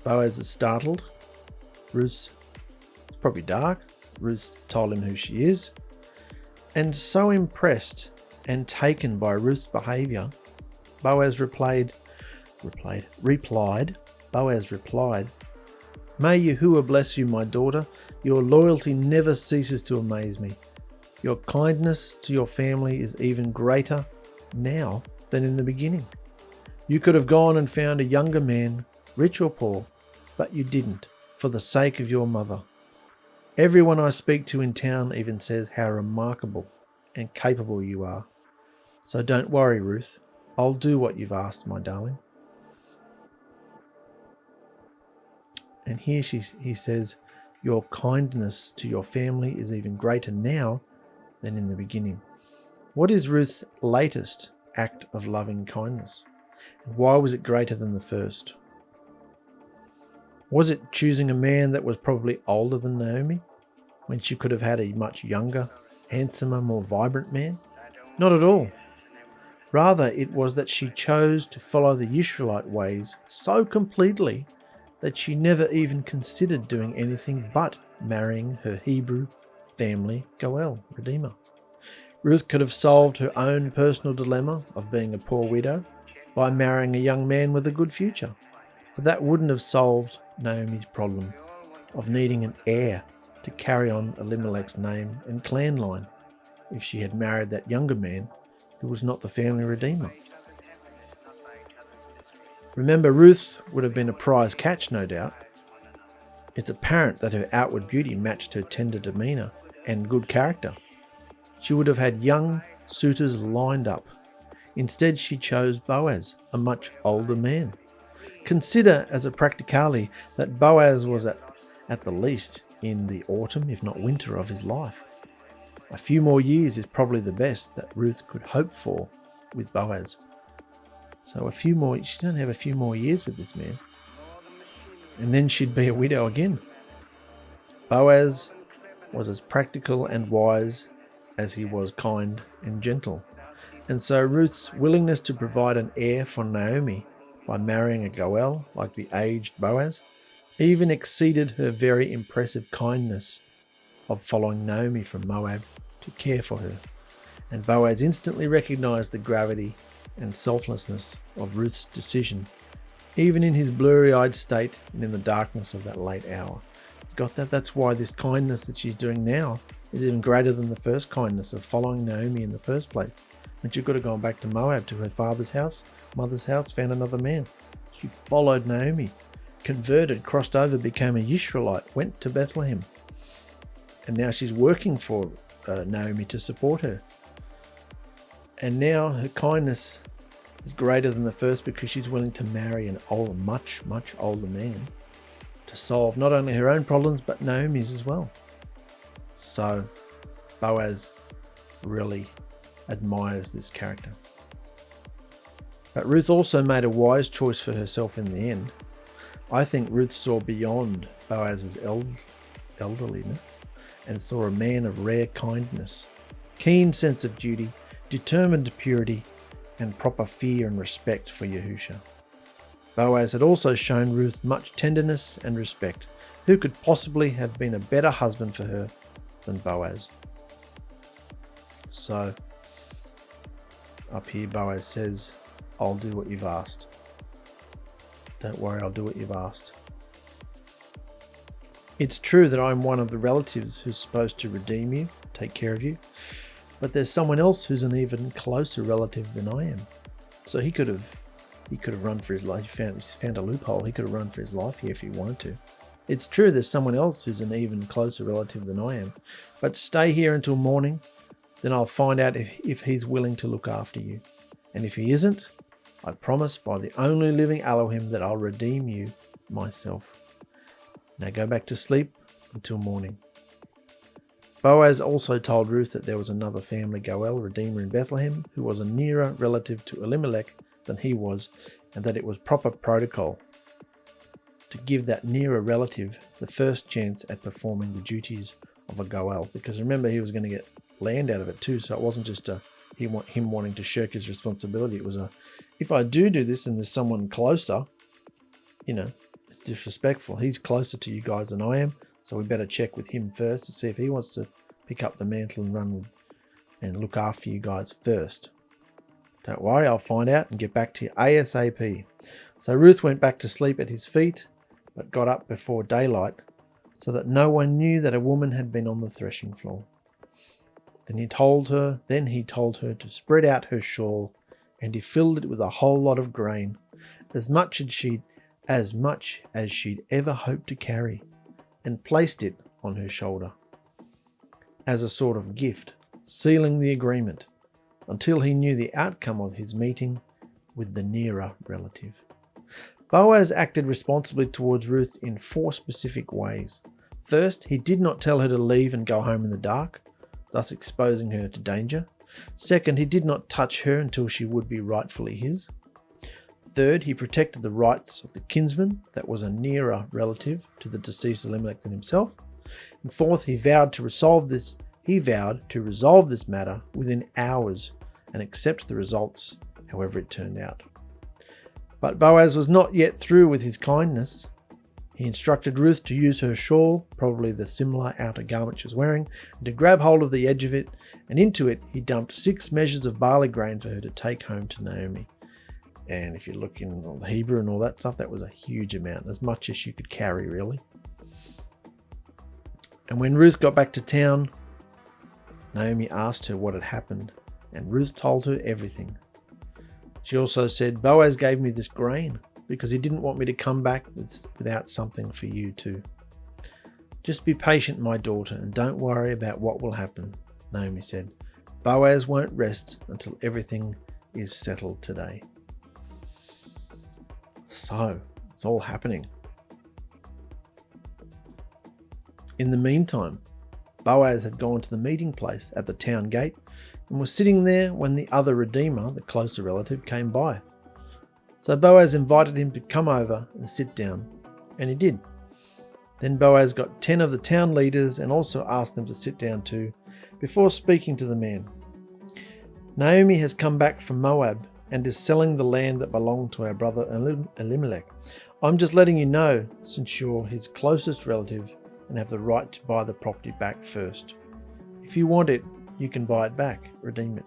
Boaz is startled. Ruth's probably dark. Ruth told him who she is. And so impressed and taken by Ruth's behavior, Boaz replied, "May Yahuwah bless you, my daughter. Your loyalty never ceases to amaze me. Your kindness to your family is even greater now than in the beginning. You could have gone and found a younger man, rich or poor, but you didn't, for the sake of your mother. Everyone I speak to in town even says how remarkable and capable you are. So don't worry, Ruth. I'll do what you've asked, my darling." And here he says, "Your kindness to your family is even greater now than in the beginning." What is Ruth's latest act of loving kindness? And why was it greater than the first? Was it choosing a man that was probably older than Naomi, when she could have had a much younger, handsomer, more vibrant man? Not at all. Rather, it was that she chose to follow the Yisraelite ways so completely that she never even considered doing anything but marrying her Hebrew family Goel, Redeemer. Ruth could have solved her own personal dilemma of being a poor widow by marrying a young man with a good future. But that wouldn't have solved Naomi's problem of needing an heir to carry on Elimelech's name and clan line if she had married that younger man who was not the family redeemer. Remember, Ruth would have been a prize catch, no doubt, It's apparent that her outward beauty matched her tender demeanour and good character. She would have had young suitors lined up. Instead, she chose Boaz, a much older man. Consider as a practicality that Boaz was at the least in the autumn, if not winter, of his life. A few more years is probably the best that Ruth could hope for with Boaz. So she don't have a few more years with this man. And then she'd be a widow again. Boaz was as practical and wise as he was kind and gentle. And so Ruth's willingness to provide an heir for Naomi by marrying a Goel like the aged Boaz even exceeded her very impressive kindness of following Naomi from Moab to care for her. And Boaz instantly recognized the gravity and selflessness of Ruth's decision, even in his blurry-eyed state and in the darkness of that late hour. Got that? That's why this kindness that she's doing now is even greater than the first kindness of following Naomi in the first place. When she could have gone back to Moab, to her father's house, mother's house, found another man. She followed Naomi, converted, crossed over, became a Yisraelite, went to Bethlehem. And now she's working for Naomi to support her. And now her kindness is greater than the first because she's willing to marry an older, much, much older man to solve not only her own problems but Naomi's as well. So Boaz really admires this character. But Ruth also made a wise choice for herself in the end. I think Ruth saw beyond Boaz's elderliness and saw a man of rare kindness, keen sense of duty, determined purity, and proper fear and respect for Yahusha. Boaz had also shown Ruth much tenderness and respect. Who could possibly have been a better husband for her than Boaz? So, up here Boaz says, I'll do what you've asked. Don't worry, I'll do what you've asked. It's true that I'm one of the relatives who's supposed to redeem you, take care of you, but there's someone else who's an even closer relative than I am. So he could have run for his life. He found a loophole. He could have run for his life here if he wanted to. It's true there's someone else who's an even closer relative than I am, but stay here until morning, then I'll find out if he's willing to look after you. And if he isn't, I promise by the only living Elohim that I'll redeem you myself. Now go back to sleep until morning. Boaz also told Ruth that there was another family Goel, redeemer in Bethlehem, who was a nearer relative to Elimelech than he was, and that it was proper protocol to give that nearer relative the first chance at performing the duties of a Goel. Because remember, he was going to get land out of it too, so it wasn't just him wanting to shirk his responsibility. It was if I do this and there's someone closer, it's disrespectful. He's closer to you guys than I am, so we better check with him first to see if he wants to pick up the mantle and run and look after you guys first. Don't worry, I'll find out and get back to you ASAP. So Ruth went back to sleep at his feet, but got up before daylight so that no one knew that a woman had been on the threshing floor. Then he told her to spread out her shawl, and he filled it with a whole lot of grain, as much as she'd ever hoped to carry, and placed it on her shoulder as a sort of gift, sealing the agreement until he knew the outcome of his meeting with the nearer relative. Boaz acted responsibly towards Ruth in 4 specific ways. First, he did not tell her to leave and go home in the dark, thus exposing her to danger. Second, he did not touch her until she would be rightfully his. Third, he protected the rights of the kinsman that was a nearer relative to the deceased Elimelech than himself. And fourth, he vowed to resolve this matter within hours and accept the results, however it turned out. But Boaz was not yet through with his kindness. He instructed Ruth to use her shawl, probably the similar outer garment she was wearing, and to grab hold of the edge of it, and into it he dumped 6 measures of barley grain for her to take home to Naomi. And if you look in all the Hebrew and all that stuff, that was a huge amount, as much as you could carry, really. And when Ruth got back to town, Naomi asked her what had happened, and Ruth told her everything. She also said, Boaz gave me this grain because he didn't want me to come back without something for you too. Just be patient, my daughter, and don't worry about what will happen, Naomi said. Boaz won't rest until everything is settled today. So, it's all happening. In the meantime, Boaz had gone to the meeting place at the town gate and was sitting there when the other redeemer, the closer relative, came by. So Boaz invited him to come over and sit down, and he did. Then Boaz got 10 of the town leaders and also asked them to sit down too, before speaking to the man. Naomi has come back from Moab and is selling the land that belonged to our brother Elimelech. I'm just letting you know, since you're his closest relative and have the right to buy the property back first. If you want it, you can buy it back, redeem it.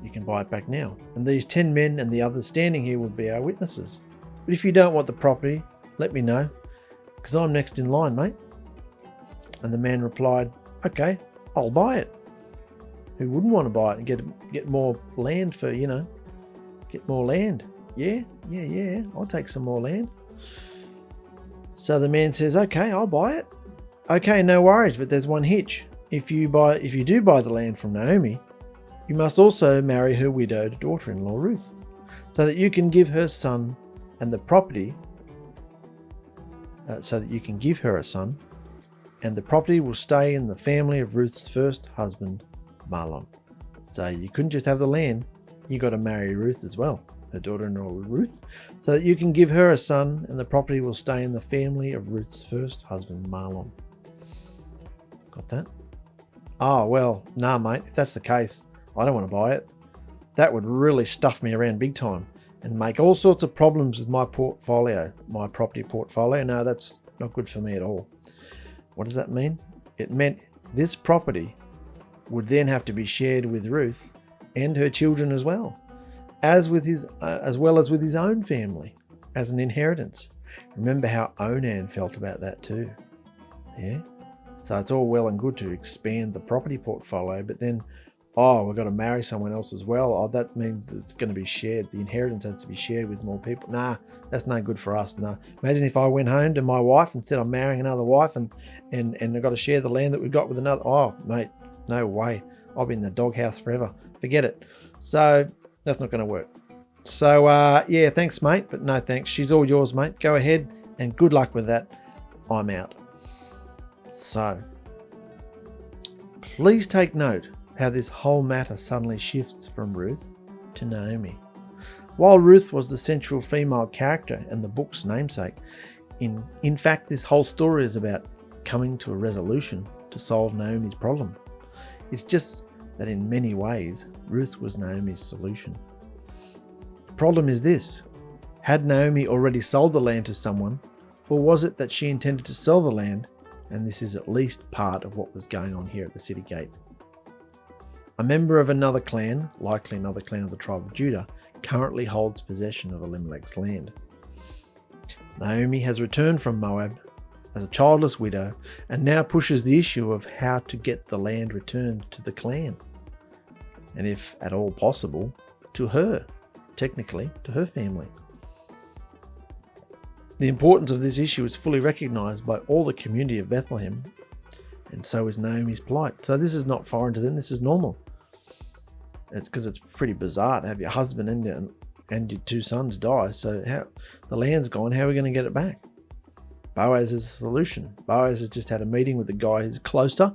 You can buy it back now. And these 10 men and the others standing here will be our witnesses. But if you don't want the property, let me know, because I'm next in line, mate. And the man replied, okay, I'll buy it. Who wouldn't want to buy it and get more land for, get more land? Yeah, I'll take some more land. So the man says, okay, I'll buy it. Okay, no worries, but there's one hitch. If you do buy the land from Naomi, you must also marry her widowed daughter-in-law Ruth, so that you can give her a son and the property, and the property will stay in the family of Ruth's first husband, Mahlon. So you couldn't just have the land, you got to marry Ruth as well, her daughter-in-law Ruth, so that you can give her a son and the property will stay in the family of Ruth's first husband, Mahlon. Got that? Oh, well, nah, mate, if that's the case, I don't want to buy it. That would really stuff me around big time and make all sorts of problems with my portfolio, my property portfolio. No, that's not good for me at all. What does that mean? It meant this property would then have to be shared with Ruth and her children as well as with his own family as an inheritance. Remember how Onan felt about that too. Yeah? So it's all well and good to expand the property portfolio, but then, we've got to marry someone else as well. Oh, that means it's going to be shared. The inheritance has to be shared with more people. Nah, that's no good for us. Nah. Imagine if I went home to my wife and said I'm marrying another wife and I've got to share the land that we've got with another. Oh, mate, no way. I'll be in the doghouse forever. Forget it. So that's not going to work. So, yeah, thanks, mate, but no thanks. She's all yours, mate. Go ahead and good luck with that. I'm out. So, please take note how this whole matter suddenly shifts from Ruth to Naomi. While Ruth was the central female character and the book's namesake, in fact this whole story is about coming to a resolution to solve Naomi's problem. It's just that in many ways, Ruth was Naomi's solution. The problem is this: had Naomi already sold the land to someone, or was it that she intended to sell the land, and this is at least part of what was going on here at the city gate? A member of another clan, likely another clan of the tribe of Judah, currently holds possession of Elimelech's land. Naomi has returned from Moab as a childless widow and now pushes the issue of how to get the land returned to the clan, and if at all possible, to her, technically to her family. The importance of this issue is fully recognised by all the community of Bethlehem, and so is Naomi's plight. So this is not foreign to them, this is normal. Because it's pretty bizarre to have your husband and your two sons die. So the land's gone, how are we going to get it back? Boaz is the solution. Boaz has just had a meeting with the guy who's closer,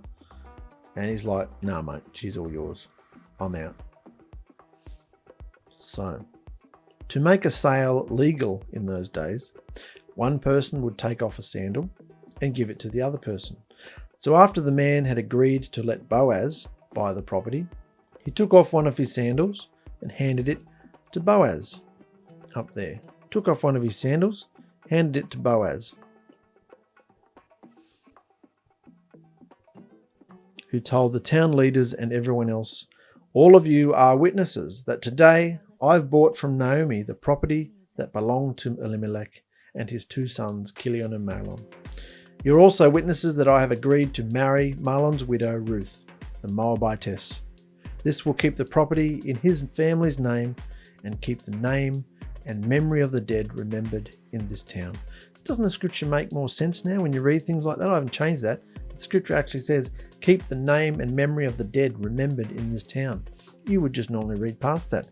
and he's like, nah, mate, she's all yours. I'm out. So, to make a sale legal in those days, one person would take off a sandal and give it to the other person. So after the man had agreed to let Boaz buy the property, he took off one of his sandals and handed it to Boaz. Up there. Took off one of his sandals, handed it to Boaz, who told the town leaders and everyone else, all of you are witnesses that today I've bought from Naomi the property that belonged to Elimelech and his two sons, Chilion and Mahlon. You're also witnesses that I have agreed to marry Mahlon's widow Ruth, the Moabitess. This will keep the property in his family's name and keep the name and memory of the dead remembered in this town. Doesn't the scripture make more sense now when you read things like that? I haven't changed that. The scripture actually says, keep the name and memory of the dead remembered in this town. You would just normally read past that.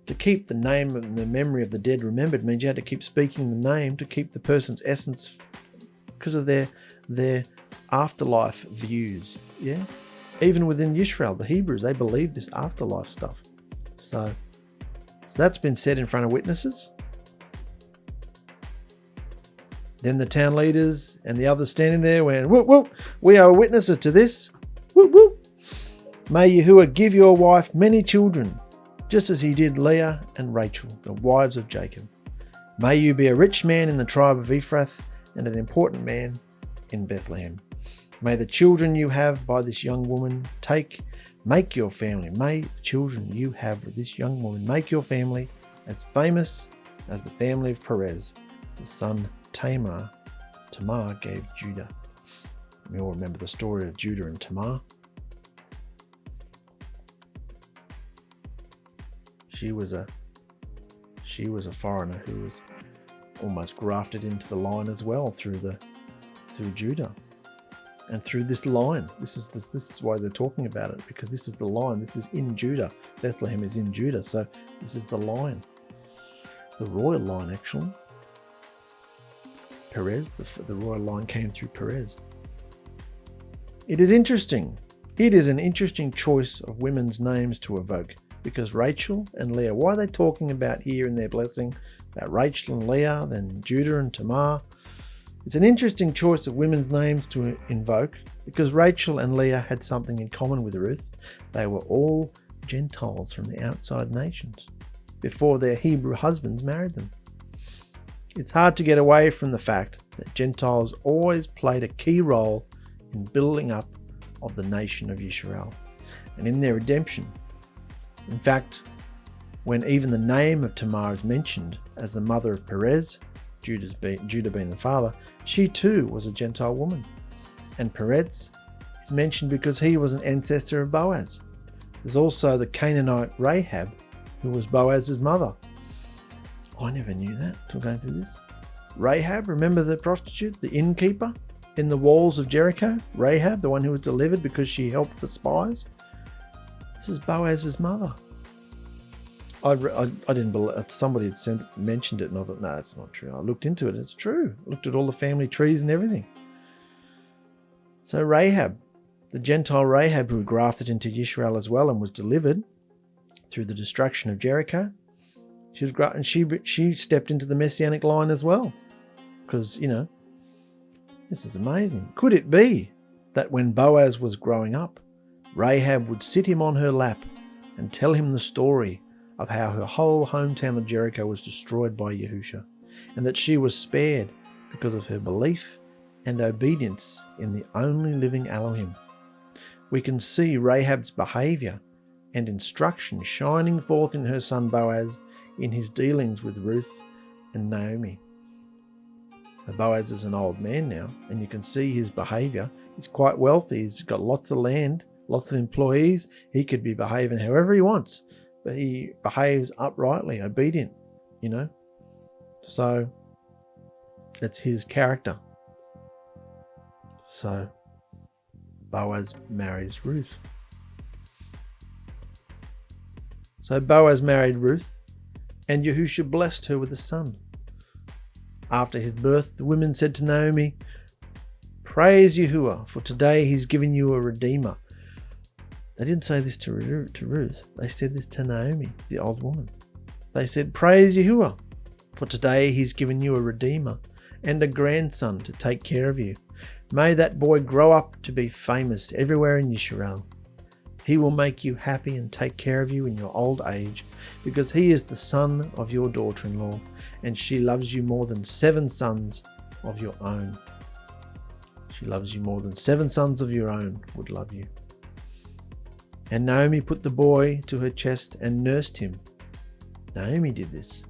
To keep the name and the memory of the dead remembered means you had to keep speaking the name to keep the person's essence because of their afterlife views. Yeah, even within Yisrael, the Hebrews, they believe this afterlife stuff. So that's been said in front of witnesses. Then the town leaders and the others standing there went, whoop, whoop, we are witnesses to this. Whoop, whoop. May Yahuwah give your wife many children, just as he did Leah and Rachel, the wives of Jacob. May you be a rich man in the tribe of Ephrath and an important man in Bethlehem. May the children you have by this young woman make your family. May the children you have with this young woman make your family as famous as the family of Perez, the son Tamar gave Judah. We all remember the story of Judah and Tamar. She was a foreigner who was almost grafted into the line as well through Judah and through this line. This is why they're talking about it, because this is the line. This is in Judah. Bethlehem is in Judah, so this is the line, the royal line actually. Perez, the royal line came through Perez. It is interesting. It is an interesting choice of women's names to evoke, because Rachel and Leah, why are they talking about here in their blessing about Rachel and Leah, then Judah and Tamar? It's an interesting choice of women's names to invoke because Rachel and Leah had something in common with Ruth. They were all Gentiles from the outside nations before their Hebrew husbands married them. It's hard to get away from the fact that Gentiles always played a key role in building up of the nation of Yisrael and in their redemption. In fact, when even the name of Tamar is mentioned as the mother of Perez, Judah being the father, she too was a Gentile woman. And Perez is mentioned because he was an ancestor of Boaz. There's also the Canaanite Rahab, who was Boaz's mother. I never knew that until going through this. Rahab, remember the prostitute, the innkeeper in the walls of Jericho? Rahab, the one who was delivered because she helped the spies. This is Boaz's mother. I didn't believe, somebody had mentioned it and I thought, no, that's not true. I looked into it, it's true. I looked at all the family trees and everything. So Rahab, the Gentile Rahab who grafted into Yisrael as well and was delivered through the destruction of Jericho, she stepped into the Messianic line as well. Because, this is amazing. Could it be that when Boaz was growing up, Rahab would sit him on her lap and tell him the story of how her whole hometown of Jericho was destroyed by Yahusha, and that she was spared because of her belief and obedience in the only living Elohim? We can see Rahab's behavior and instruction shining forth in her son Boaz in his dealings with Ruth and Naomi. So Boaz is an old man now, and you can see his behavior. He's quite wealthy. He's got lots of land, lots of employees. He could be behaving however he wants, but he behaves uprightly, obedient, So it's his character. So Boaz marries Ruth. So Boaz married Ruth, and Yahusha blessed her with a son. After his birth, the women said to Naomi, "Praise Yahuwah, for today he's given you a redeemer." They didn't say this to Ruth. They said this to Naomi, the old woman. They said, "Praise Yahuwah, for today he's given you a redeemer and a grandson to take care of you. May that boy grow up to be famous everywhere in Yisrael. He will make you happy and take care of you in your old age, because he is the son of your daughter-in-law, and she loves you more than 7 sons of your own." She loves you more than 7 sons of your own would love you. And Naomi put the boy to her chest and nursed him. Naomi did this.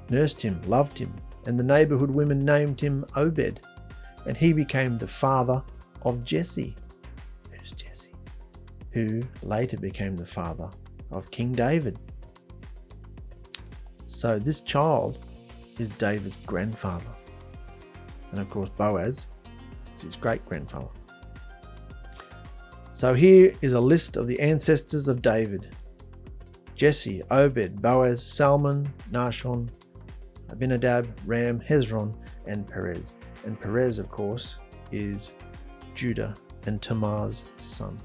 Nursed him, loved him, and the neighborhood women named him Obed, and he became the father of Jesse. Who's Jesse? Who later became the father of King David. So this child is David's grandfather. And of course, Boaz is his great-grandfather. So here is a list of the ancestors of David: Jesse, Obed, Boaz, Salmon, Nahshon, Abinadab, Ram, Hezron, and Perez. And Perez, of course, is Judah and Tamar's son.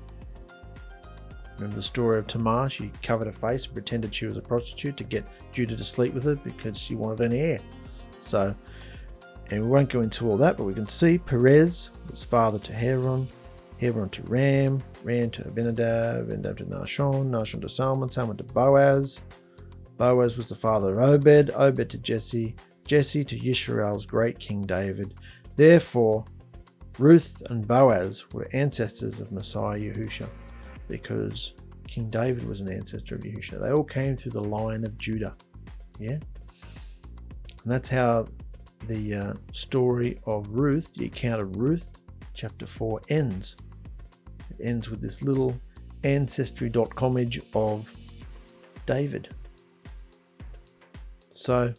Remember the story of Tamar? She covered her face and pretended she was a prostitute to get Judah to sleep with her because she wanted an heir. So, and we won't go into all that, but we can see Perez was father to Hezron, Hezron to Ram, Ram to Abinadab, Abinadab to Nahshon, Nahshon to Salmon, Salmon to Boaz. Boaz was the father of Obed, Obed to Jesse, Jesse to Yisrael's great King David. Therefore, Ruth and Boaz were ancestors of Messiah Yahusha, because King David was an ancestor of Yahusha. They all came through the line of Judah. Yeah? And that's how the story of Ruth, the account of Ruth, chapter 4, ends. It ends with this little ancestry.comage of David. So,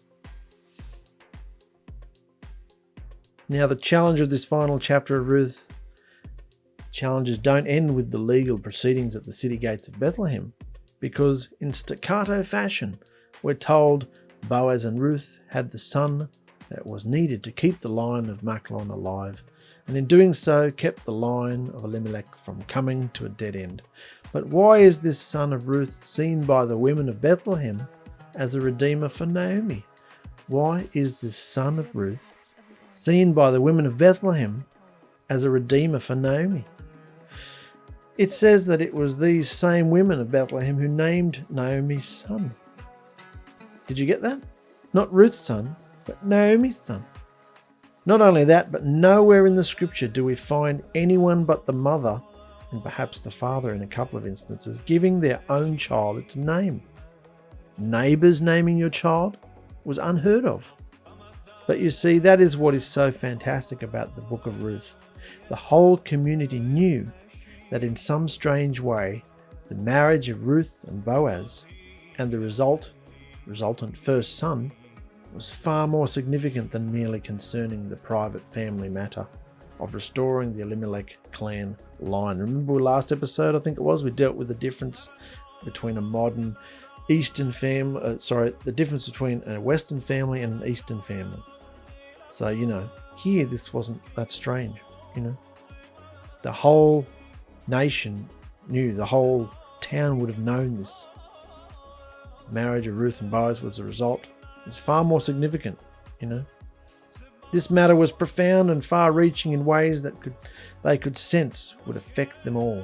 now the challenge of this final chapter of Ruth, challenges don't end with the legal proceedings at the city gates of Bethlehem, because in staccato fashion, we're told Boaz and Ruth had the son that was needed to keep the line of Machlon alive, and in doing so kept the line of Elimelech from coming to a dead end. But why is this son of Ruth seen by the women of Bethlehem as a redeemer for Naomi? Why is this son of Ruth seen by the women of Bethlehem as a redeemer for Naomi? It says that it was these same women of Bethlehem who named Naomi's son. Did you get that? Not Ruth's son, but Naomi's son. Not only that, but nowhere in the scripture do we find anyone but the mother, and perhaps the father in a couple of instances, giving their own child its name. Neighbours naming your child was unheard of. But you see, that is what is so fantastic about the book of Ruth. The whole community knew that in some strange way, the marriage of Ruth and Boaz and the resultant first son was far more significant than merely concerning the private family matter of restoring the Elimelech clan line. Remember last episode, I think it was, we dealt with the difference between a modern Eastern family, the difference between a Western family and an Eastern family. So, here this wasn't that strange, The whole nation knew, the whole town would have known this. Marriage of Ruth and Boaz was the result. It was far more significant, This matter was profound and far-reaching in ways that they could sense would affect them all,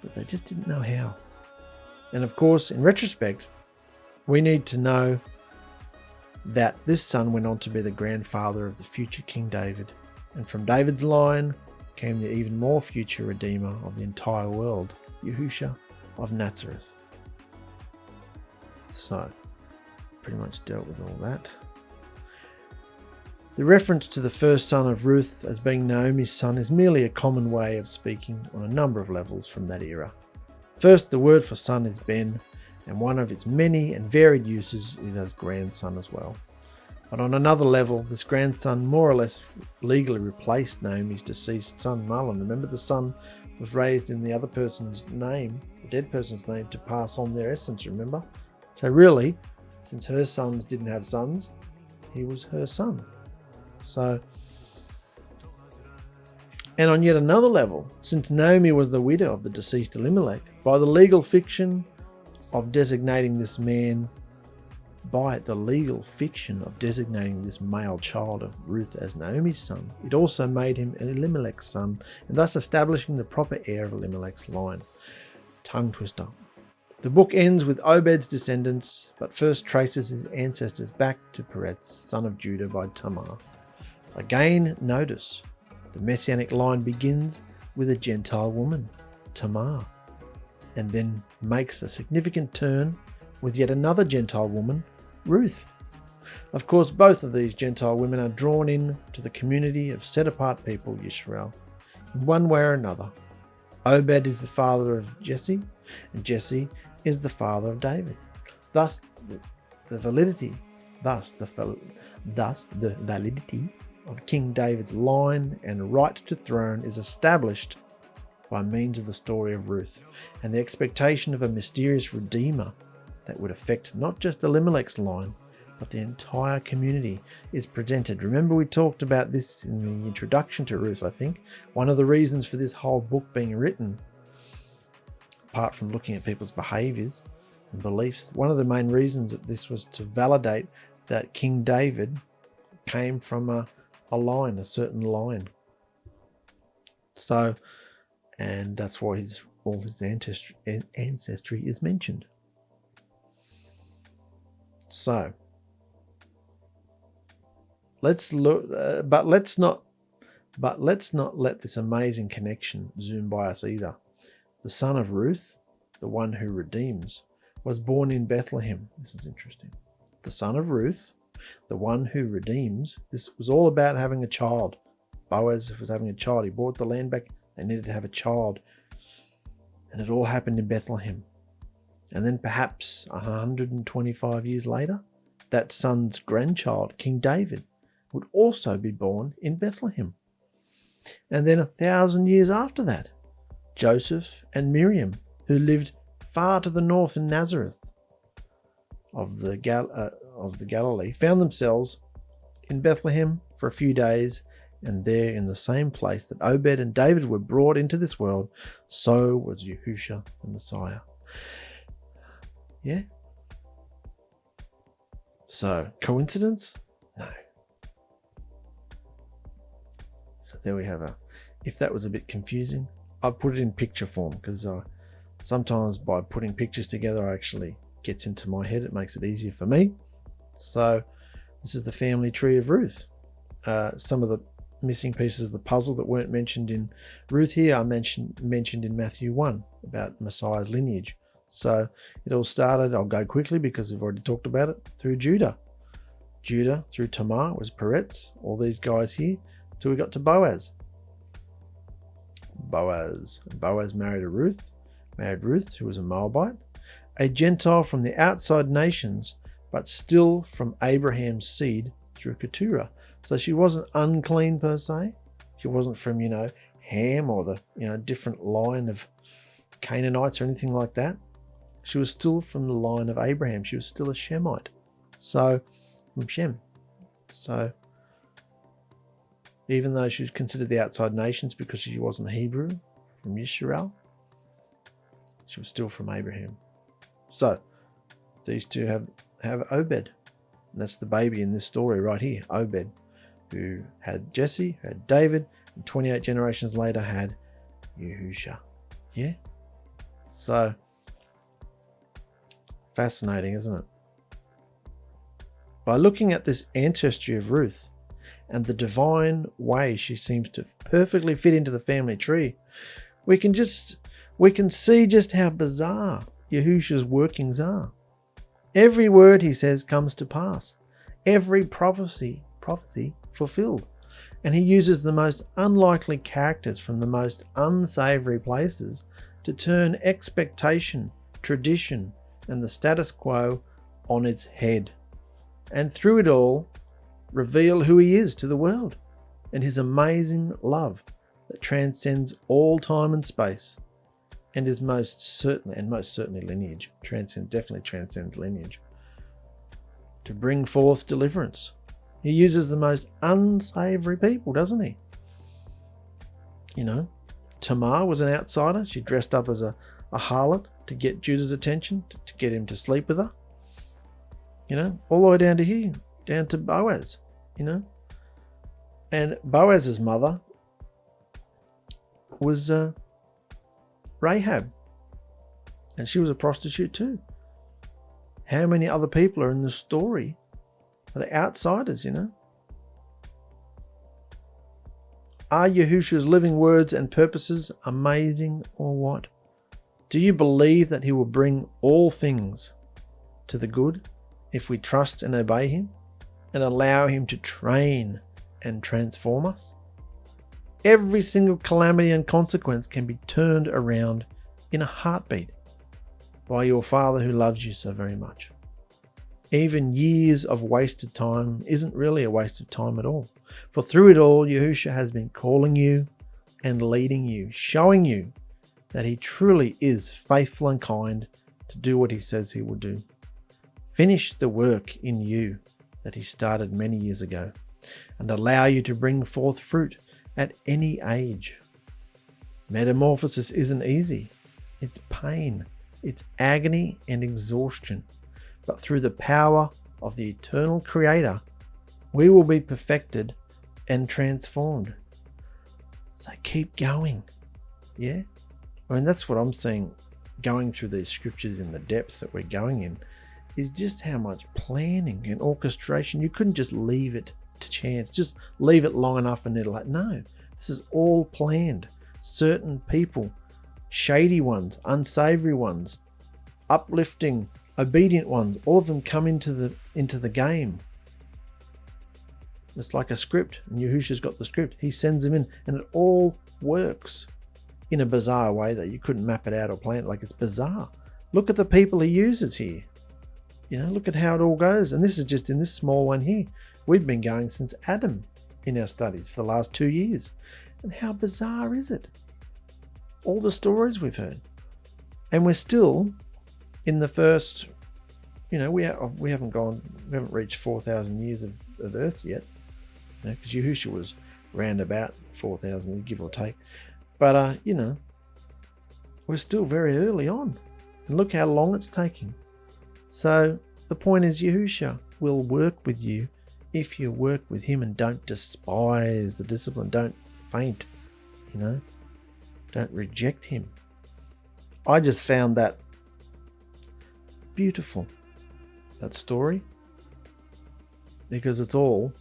but they just didn't know how. And of course, in retrospect, we need to know that this son went on to be the grandfather of the future King David, and from David's line came the even more future Redeemer of the entire world, Yahusha of Nazareth. So, pretty much dealt with all that. The reference to the first son of Ruth as being Naomi's son is merely a common way of speaking on a number of levels from that era. First, the word for son is ben, and one of its many and varied uses is as grandson as well. But on another level, this grandson more or less legally replaced Naomi's deceased son Mahlon. Remember, the son was raised in the other person's name, the dead person's name, to pass on their essence, remember? So really, since her sons didn't have sons, he was her son. So, and on yet another level, since Naomi was the widow of the deceased Elimelech, by the legal fiction of designating this male child of Ruth as Naomi's son, it also made him Elimelech's son, and thus establishing the proper heir of Elimelech's line. Tongue twister. The book ends with Obed's descendants, but first traces his ancestors back to Perez, son of Judah by Tamar. Again, notice, the messianic line begins with a Gentile woman, Tamar, and then makes a significant turn with yet another Gentile woman, Ruth. Of course, both of these Gentile women are drawn in to the community of set-apart people, Yisrael, in one way or another. Obed is the father of Jesse, and Jesse is the father of David. Thus, the Thus, the validity of King David's line and right to throne is established by means of the story of Ruth, and the expectation of a mysterious redeemer that would affect not just Elimelech's line, but the entire community is presented. Remember, we talked about this in the introduction to Ruth, I think. One of the reasons for this whole book being written, apart from looking at people's behaviours and beliefs, one of the main reasons that this was to validate that King David came from a line, a certain line. So, and that's why all his ancestry is mentioned. So, let's look, but let's not let this amazing connection zoom by us either. The son of Ruth, the one who redeems, was born in Bethlehem. This is interesting. The son of Ruth, the one who redeems. This was all about having a child. Boaz was having a child. He bought the land back. They needed to have a child. And it all happened in Bethlehem. And then perhaps 125 years later, that son's grandchild, King David, would also be born in Bethlehem. And then 1,000 years after that, Joseph and Miriam, who lived far to the north in Nazareth of the Galilee, found themselves in Bethlehem for a few days, and there in the same place that Obed and David were brought into this world, so was Yahusha the Messiah. Yeah? So, coincidence? No. So there we have if that was a bit confusing, I've put it in picture form because sometimes by putting pictures together, actually gets into my head. It makes it easier for me. So this is the family tree of Ruth. Some of the missing pieces of the puzzle that weren't mentioned in Ruth here are mentioned in Matthew 1 about Messiah's lineage. So it all started, I'll go quickly because we've already talked about it, through Judah. Judah through Tamar was Peretz, all these guys here, till we got to Boaz. Boaz married Ruth, who was a Moabite, a Gentile from the outside nations, but still from Abraham's seed through Keturah. So she wasn't unclean per se. She wasn't from, Ham or the, different line of Canaanites or anything like that. She was still from the line of Abraham. She was still a Shemite. So, from Shem. So, even though she was considered the outside nations because she wasn't Hebrew, from Yisrael, she was still from Abraham. So, these two have Obed. And that's the baby in this story right here, Obed, who had Jesse, who had David, and 28 generations later had Yahusha. Yeah? So, fascinating, isn't it? By looking at this ancestry of Ruth and the divine way she seems to perfectly fit into the family tree, we can see just how bizarre Yahusha's workings are. Every word he says comes to pass. Every prophecy fulfilled. And he uses the most unlikely characters from the most unsavory places to turn expectation, tradition, and the status quo on its head. And through it all, reveal who he is to the world and his amazing love that transcends all time and space and is most certainly lineage. Definitely transcends lineage. To bring forth deliverance. He uses the most unsavory people, doesn't he? Tamar was an outsider. She dressed up as a harlot to get Judah's attention, to get him to sleep with her. All the way down to here, down to Boaz, And Boaz's mother was Rahab. And she was a prostitute too. How many other people are in the story that are outsiders, Are Yahusha's living words and purposes amazing or what? Do you believe that he will bring all things to the good if we trust and obey him and allow him to train and transform us? Every single calamity and consequence can be turned around in a heartbeat by your Father who loves you so very much. Even years of wasted time isn't really a waste of time at all. For through it all, Yahusha has been calling you and leading you, showing you that he truly is faithful and kind to do what he says he will do. Finish the work in you that he started many years ago and allow you to bring forth fruit at any age. Metamorphosis isn't easy. It's pain, it's agony and exhaustion. But through the power of the eternal Creator, we will be perfected and transformed. So keep going. Yeah? I mean, that's what I'm seeing going through these scriptures in the depth that we're going in, is just how much planning and orchestration. You couldn't just leave it to chance, just leave it long enough and it'll, no, this is all planned. Certain people, shady ones, unsavory ones, uplifting, obedient ones, all of them come into the game. It's like a script, and Yahusha's got the script. He sends them in, and it all works in a bizarre way that you couldn't map it out or plan it. Like, it's bizarre. Look at the people he uses here. You know, look at how it all goes. And this is just in this small one here. We've been going since Adam in our studies for the last 2 years. And how bizarre is it? All the stories we've heard. And we're still in the first, you know, we haven't reached 4,000 years of Earth yet, because Yahusha was round about 4,000, give or take. But, you know, we're still very early on. And look how long it's taking. So the point is, Yahusha will work with you if you work with him and don't despise the discipline. Don't faint, you know. Don't reject him. I just found that beautiful, that story, because it's all,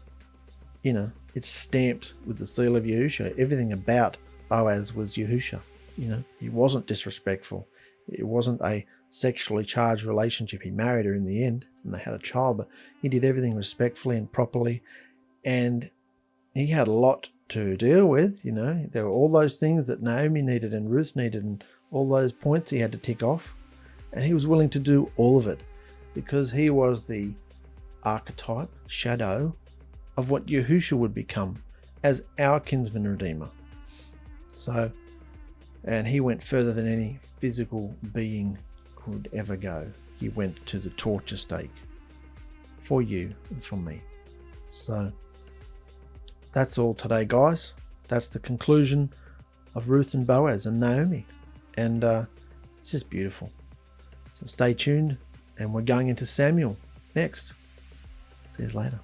you know, it's stamped with the seal of Yahusha. Everything about BOAZ was Yahusha. You know, he wasn't disrespectful. It wasn't a sexually charged relationship. He married her in the end and they had a child, but he did everything respectfully and properly. And he had a lot to deal with, you know. There were all those things that Naomi needed and Ruth needed and all those points he had to tick off. And he was willing to do all of it because he was the archetype, shadow of what Yahusha would become as our kinsman redeemer. So, and he went further than any physical being could ever go. He went to the torture stake for you and for me. So that's all today, guys. That's the conclusion of Ruth and Boaz and Naomi. And it's just beautiful. So stay tuned, and we're going into Samuel next. See you later.